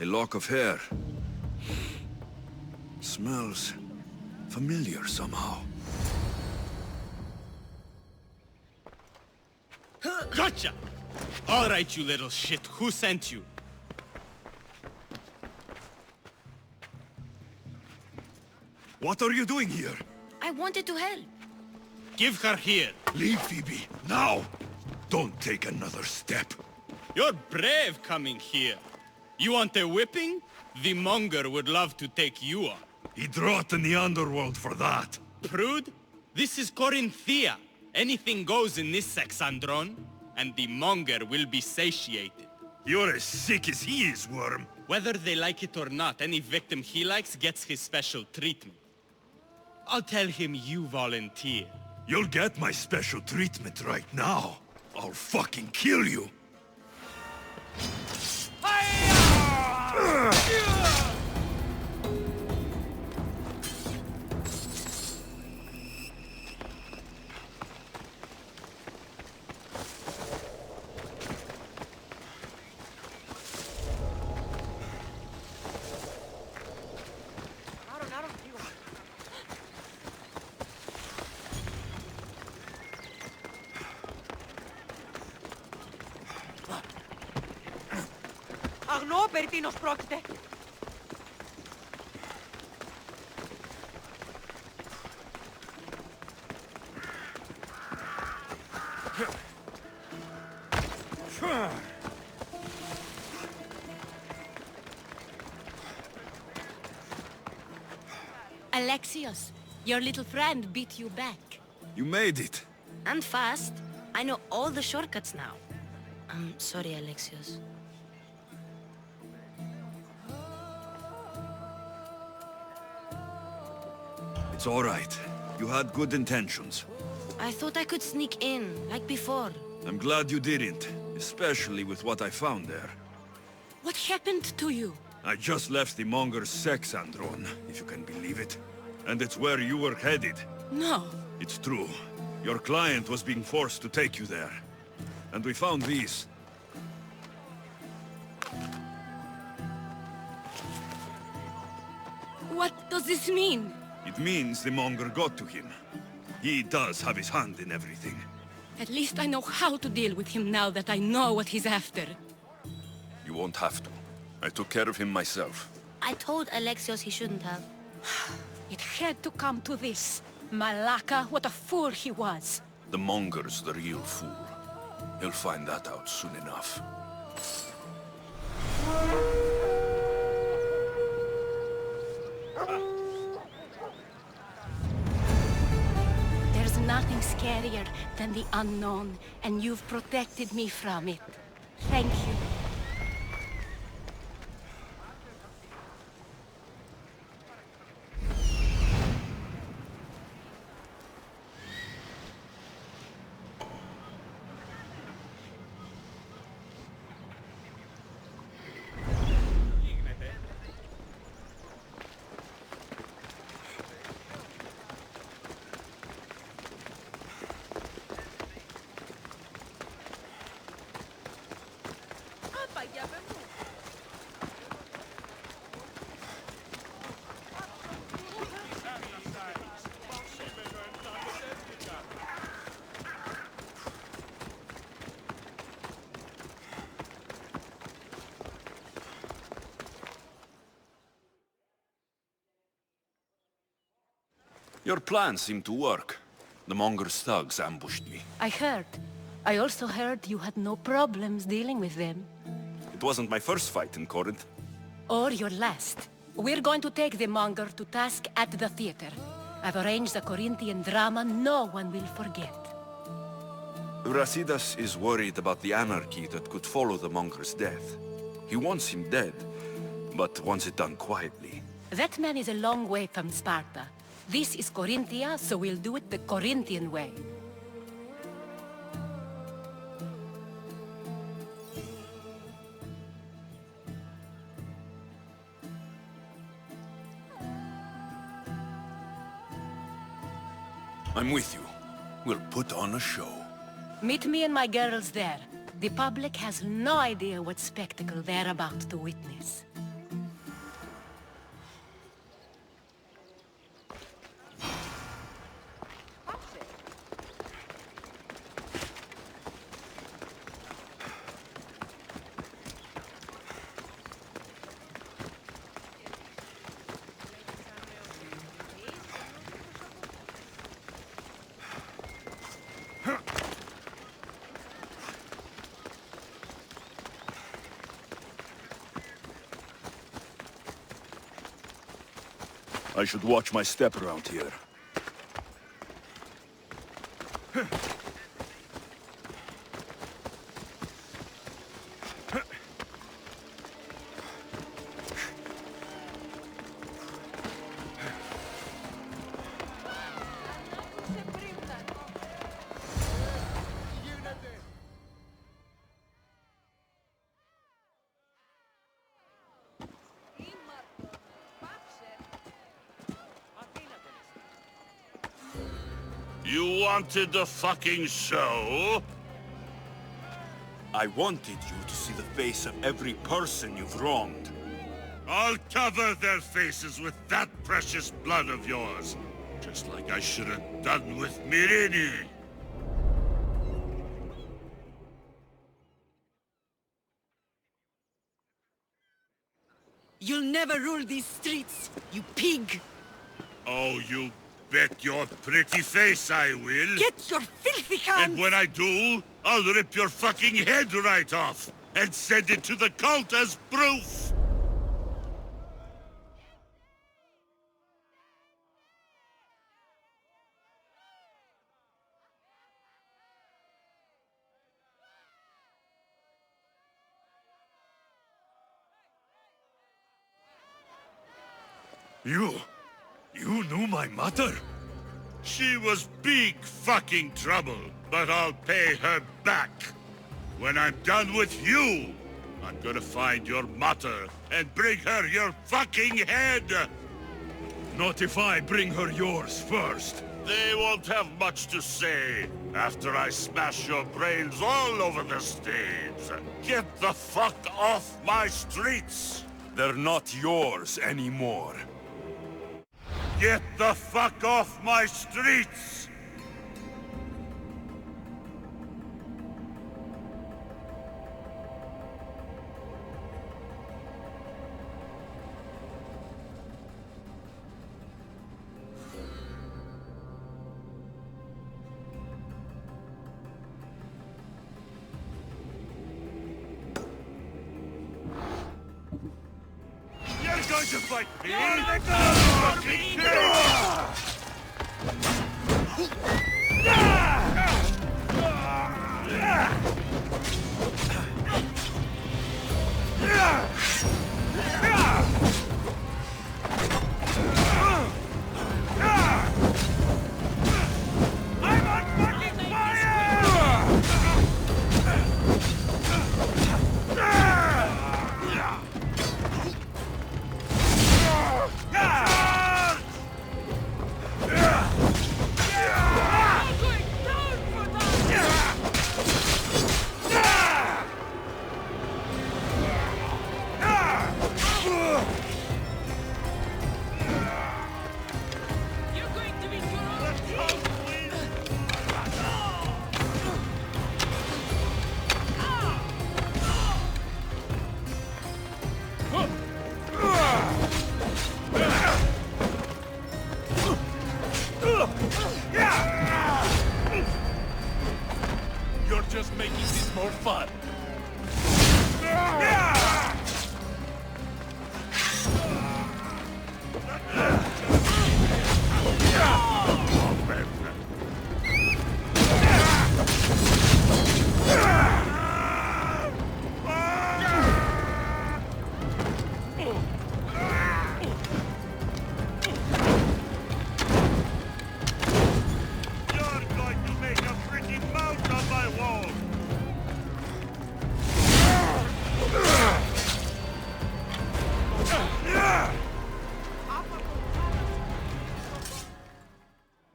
A lock of hair. Smells familiar somehow. Gotcha! All right, you little shit. Who sent you? What are you doing here? I wanted to help. Give her here. Leave, Phoebe. Now! Don't take another step. You're brave coming here. You want a whipping? The Monger would love to take you on. He'd rot in the underworld for that. Prude, this is Corinthia. Anything goes in this Saxandron, and the Monger will be satiated. You're as sick as he is, Worm. Whether they like it or not, any victim he likes gets his special treatment. I'll tell him you volunteer. You'll get my special treatment right now. I'll fucking kill you. Αγνώ περί τίνος πρόκειται. Alexios, your little friend beat you back. You made it. And fast. I know all the shortcuts now. I'm sorry, Alexios. It's all right. You had good intentions. I thought I could sneak in, like before. I'm glad you didn't, especially with what I found there. What happened to you? I just left the monger's sex andron, if you can believe it. And it's where you were headed. No. It's true. Your client was being forced to take you there. And we found these. What does this mean? It means the monger got to him. He does have his hand in everything. At least I know how to deal with him now that I know what he's after. You won't have to. I took care of him myself. I told Alexios he shouldn't have. It had to come to this. Malaka, what a fool he was. The monger's the real fool. He'll find that out soon enough. There's nothing scarier than the unknown, and you've protected me from it. Thank you. Your plan seemed to work. The monger's thugs ambushed me. I heard. I also heard you had no problems dealing with them. It wasn't my first fight in Corinth. Or your last. We're going to take the monger to task at the theater. I've arranged a Corinthian drama no one will forget. Leonidas is worried about the anarchy that could follow the monger's death. He wants him dead, but wants it done quietly. That man is a long way from Sparta. This is Corinthia, so we'll do it the Corinthian way. I'm with you. We'll put on a show. Meet me and my girls there. The public has no idea what spectacle they're about to witness. I should watch my step around here. You wanted the fucking show? I wanted you to see the face of every person you've wronged. I'll cover their faces with that precious blood of yours. Just like I should have done with Myrini. You'll never rule these streets, you pig! Oh, you bet your pretty face I will. Get your filthy hands! And when I do, I'll rip your fucking head right off and send it to the cult as proof! You knew my mother? She was big fucking trouble, but I'll pay her back. When I'm done with you, I'm gonna find your mother and bring her your fucking head! Not if I bring her yours first. They won't have much to say after I smash your brains all over the stage. Get the fuck off my streets! They're not yours anymore. Get the fuck off my streets! You're going to fight me? Fucking I'm on fucking You're just making this more fun. You're going to make a freaking mound on my wall!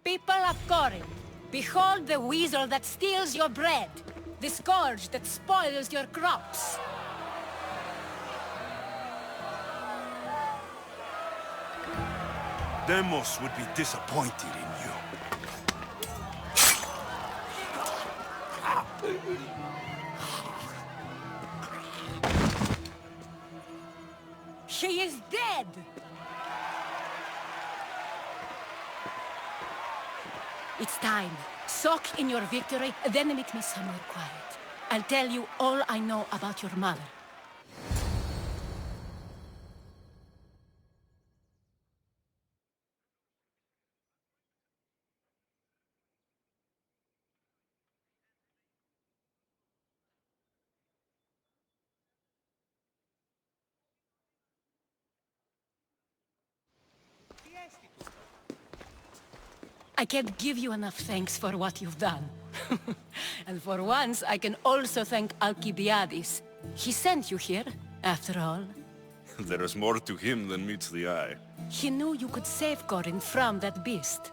People of Corinth, behold the weasel that steals your bread, the scourge that spoils your crops. Demos would be disappointed in you. He is dead! It's time. Soak in your victory, then meet me somewhere quiet. I'll tell you all I know about your mother. I can't give you enough thanks for what you've done. And for once, I can also thank Alcibiades. He sent you here, after all. There is more to him than meets the eye. He knew you could save Corinth from that beast.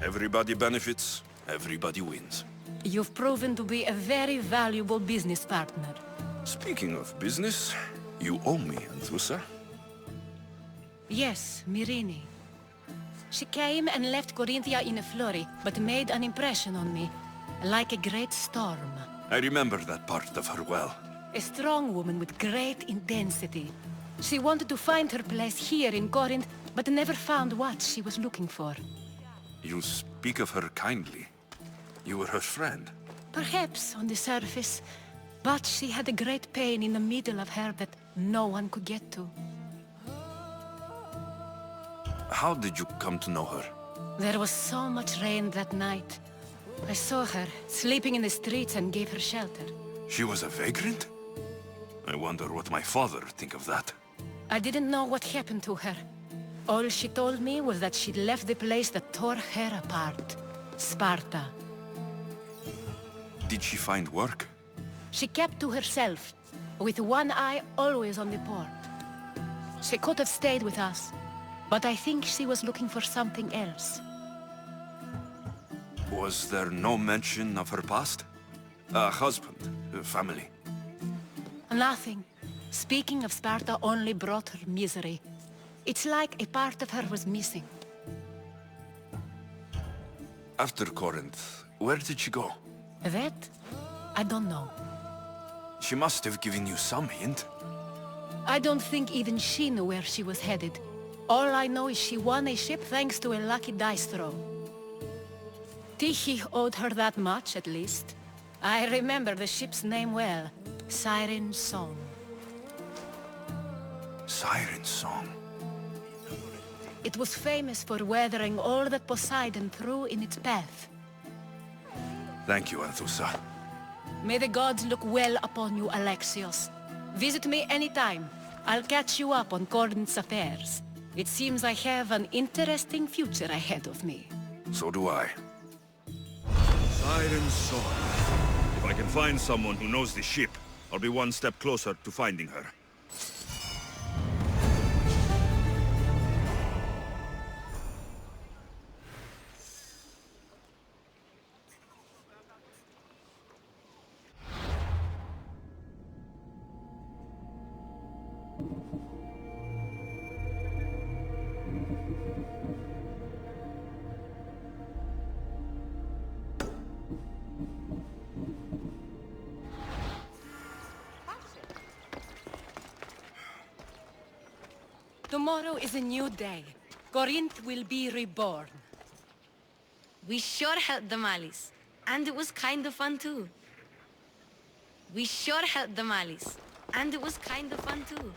Everybody benefits, everybody wins. You've proven to be a very valuable business partner. Speaking of business, you owe me, Anthusa. Yes, Myrine. She came and left Corinthia in a flurry, but made an impression on me, like a great storm. I remember that part of her well. A strong woman with great intensity. She wanted to find her place here in Corinth, but never found what she was looking for. You speak of her kindly. You were her friend. Perhaps on the surface, but she had a great pain in the middle of her that no one could get to. How did you come to know her? There was so much rain that night. I saw her, sleeping in the streets, and gave her shelter. She was a vagrant? I wonder what my father think of that. I didn't know what happened to her. All she told me was that she'd left the place that tore her apart. Sparta. Did she find work? She kept to herself, with one eye always on the port. She could have stayed with us, but I think she was looking for something else. Was there no mention of her past? A husband, a family? Nothing. Speaking of Sparta only brought her misery. It's like a part of her was missing. After Corinth, where did she go? That? I don't know. She must have given you some hint. I don't think even she knew where she was headed. All I know is she won a ship thanks to a lucky dice throw. Tyche owed her that much, at least. I remember the ship's name well. Siren Song. Siren Song. It was famous for weathering all that Poseidon threw in its path. Thank you, Anthusa. May the gods look well upon you, Alexios. Visit me anytime. I'll catch you up on Corinth's affairs. It seems I have an interesting future ahead of me. So do I. Siren Song. If I can find someone who knows the ship, I'll be one step closer to finding her. Tomorrow is a new day. Corinth will be reborn. We sure helped the Malis. And it was kind of fun too. We sure helped the Malis. And it was kind of fun too.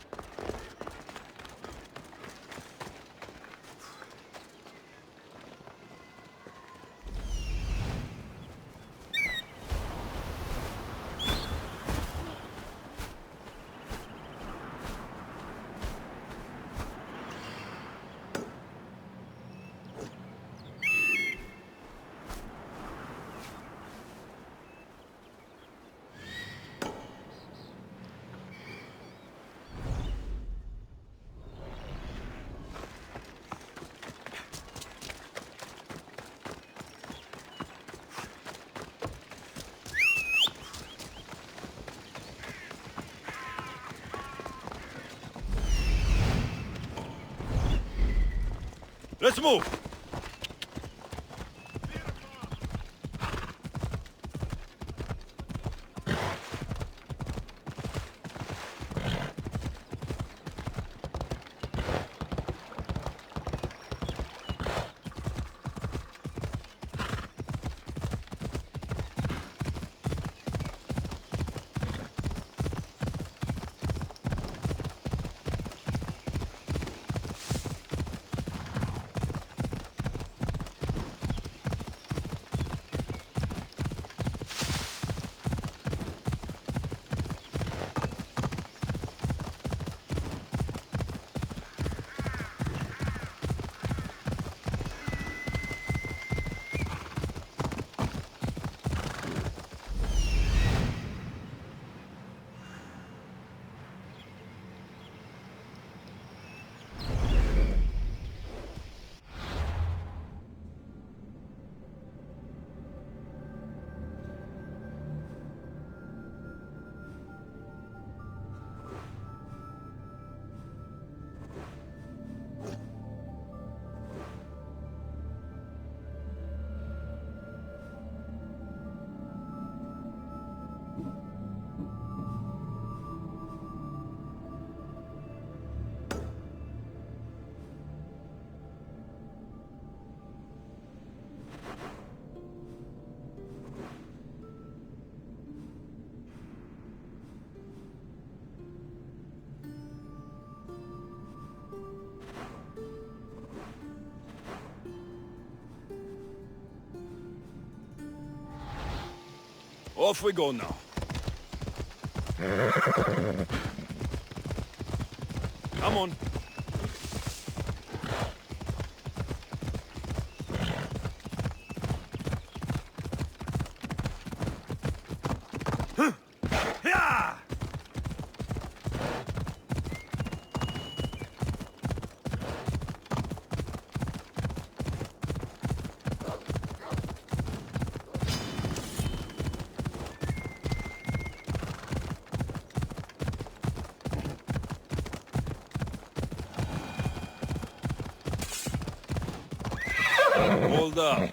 Let's move! Off we go now. Come on. Hold up.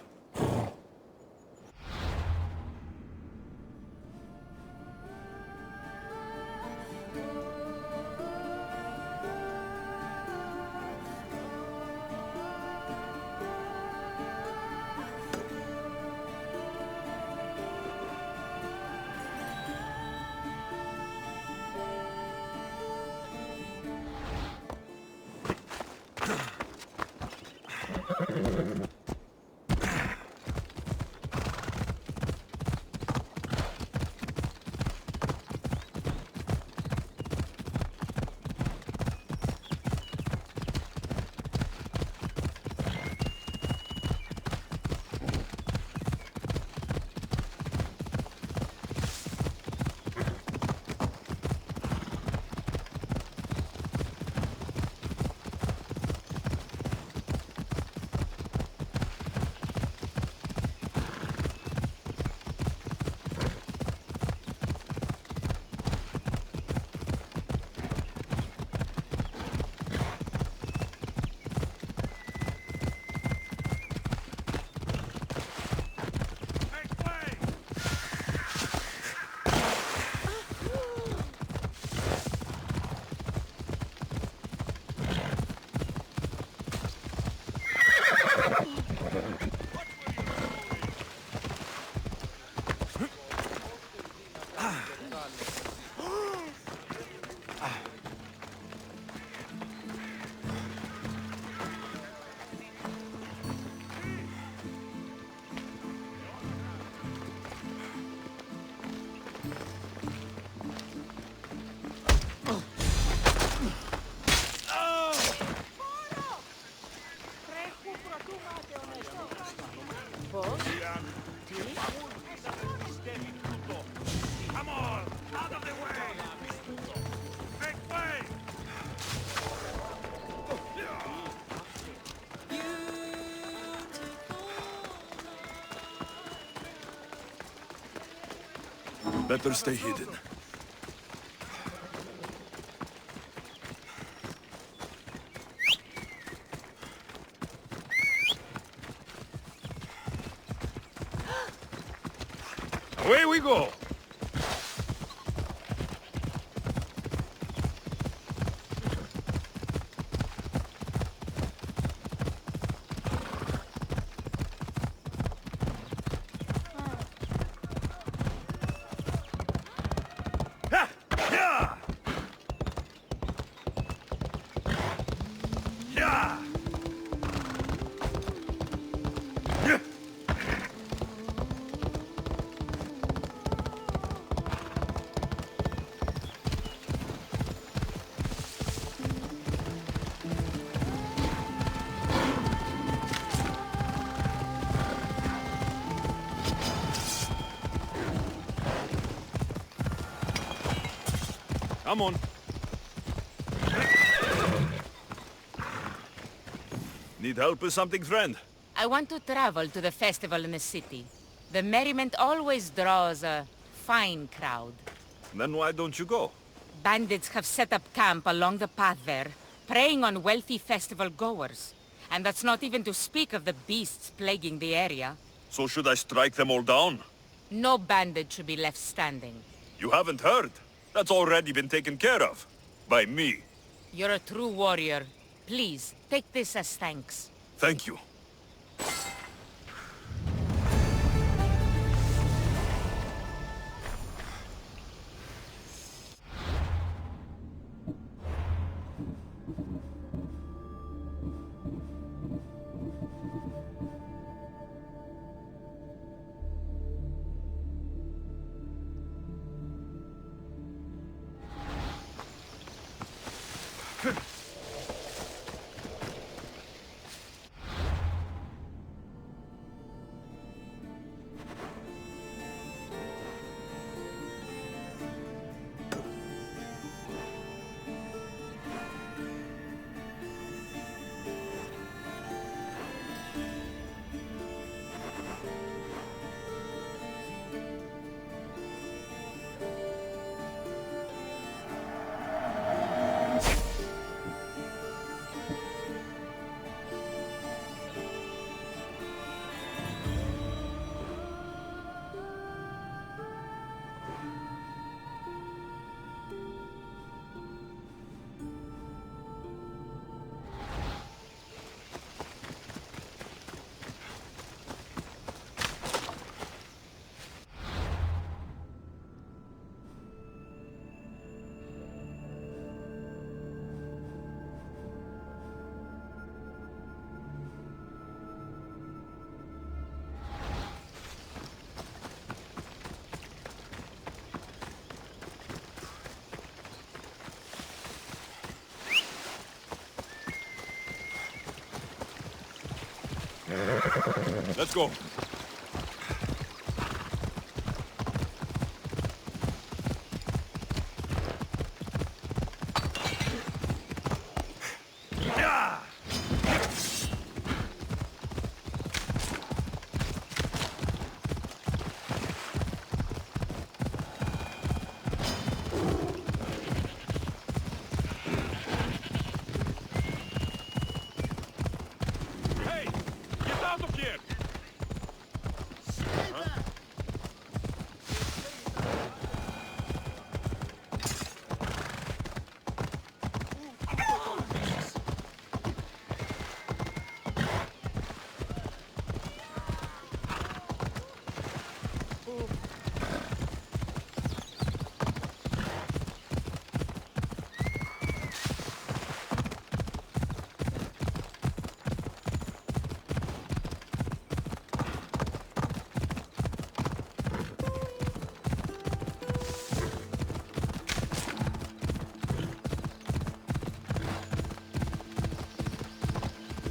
Better stay hidden. Away we go! Come on. Need help with something, friend? I want to travel to the festival in the city. The merriment always draws a fine crowd. Then why don't you go? Bandits have set up camp along the path there, preying on wealthy festival goers. And that's not even to speak of the beasts plaguing the area. So should I strike them all down? No bandit should be left standing. You haven't heard? That's already been taken care of. By me. You're a true warrior. Please, take this as thanks. Thank you. Let's go.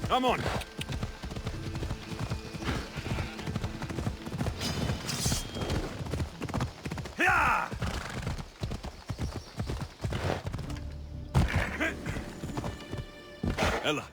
Come on. Yeah! Ella.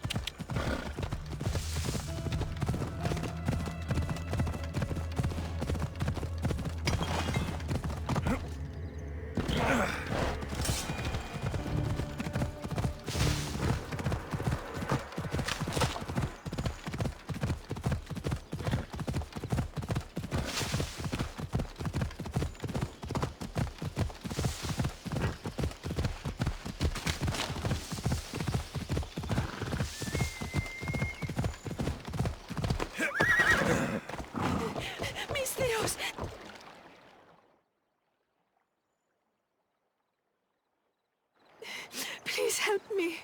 Please help me.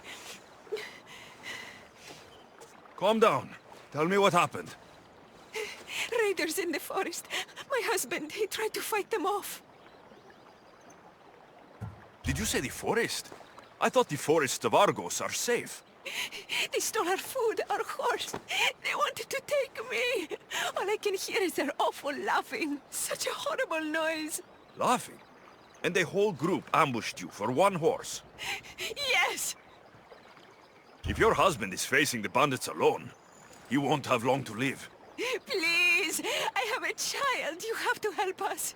Calm down. Tell me what happened. Raiders in the forest. My husband, he tried to fight them off. Did you say the forest? I thought the forests of Argos are safe. They stole our food, our horse. They wanted to take me. All I can hear is their awful laughing. Such a horrible noise. Laughing? And the whole group ambushed you for one horse? Yes! If your husband is facing the bandits alone, he won't have long to live. Please! I have a child. You have to help us.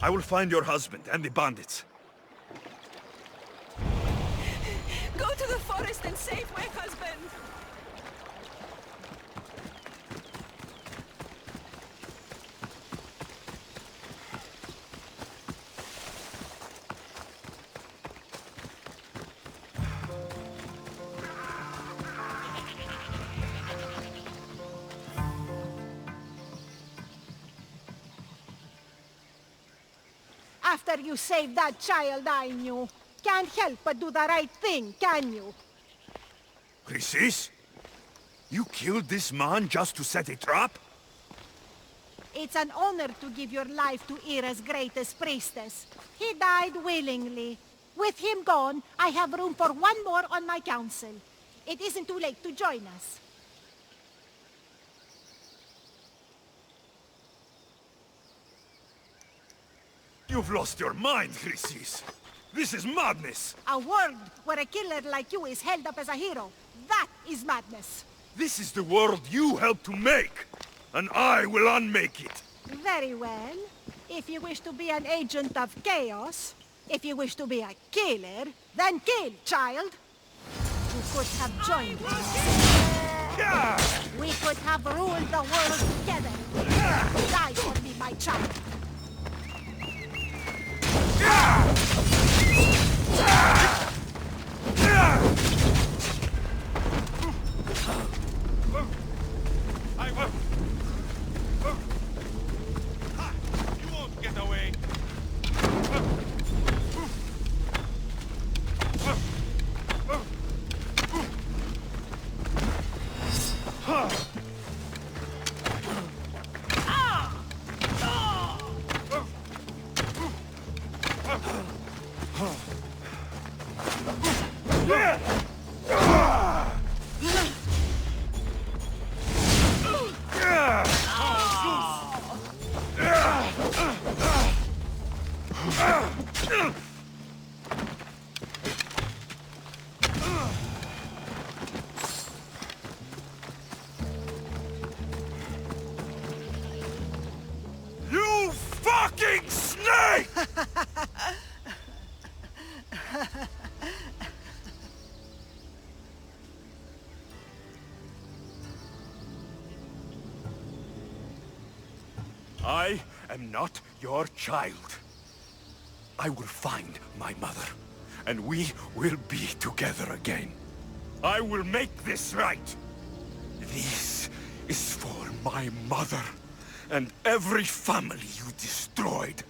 I will find your husband and the bandits. Go to the forest and save my husband. After you saved that child I knew, can't help but do the right thing, can you? Chrysis? You killed this man just to set a trap? It's an honor to give your life to Ira's greatest priestess. He died willingly. With him gone, I have room for one more on my council. It isn't too late to join us. You've lost your mind, Chrysis. This is madness. A world where a killer like you is held up as a hero. That is madness. This is the world you helped to make, and I will unmake it. Very well. If you wish to be an agent of chaos, if you wish to be a killer, then kill, child. You could have joined me. We could have ruled the world together. Die for me, my child. I will. You won't get away. I am not your child. I will find my mother, and we will be together again. I will make this right. This is for my mother and every family you destroyed.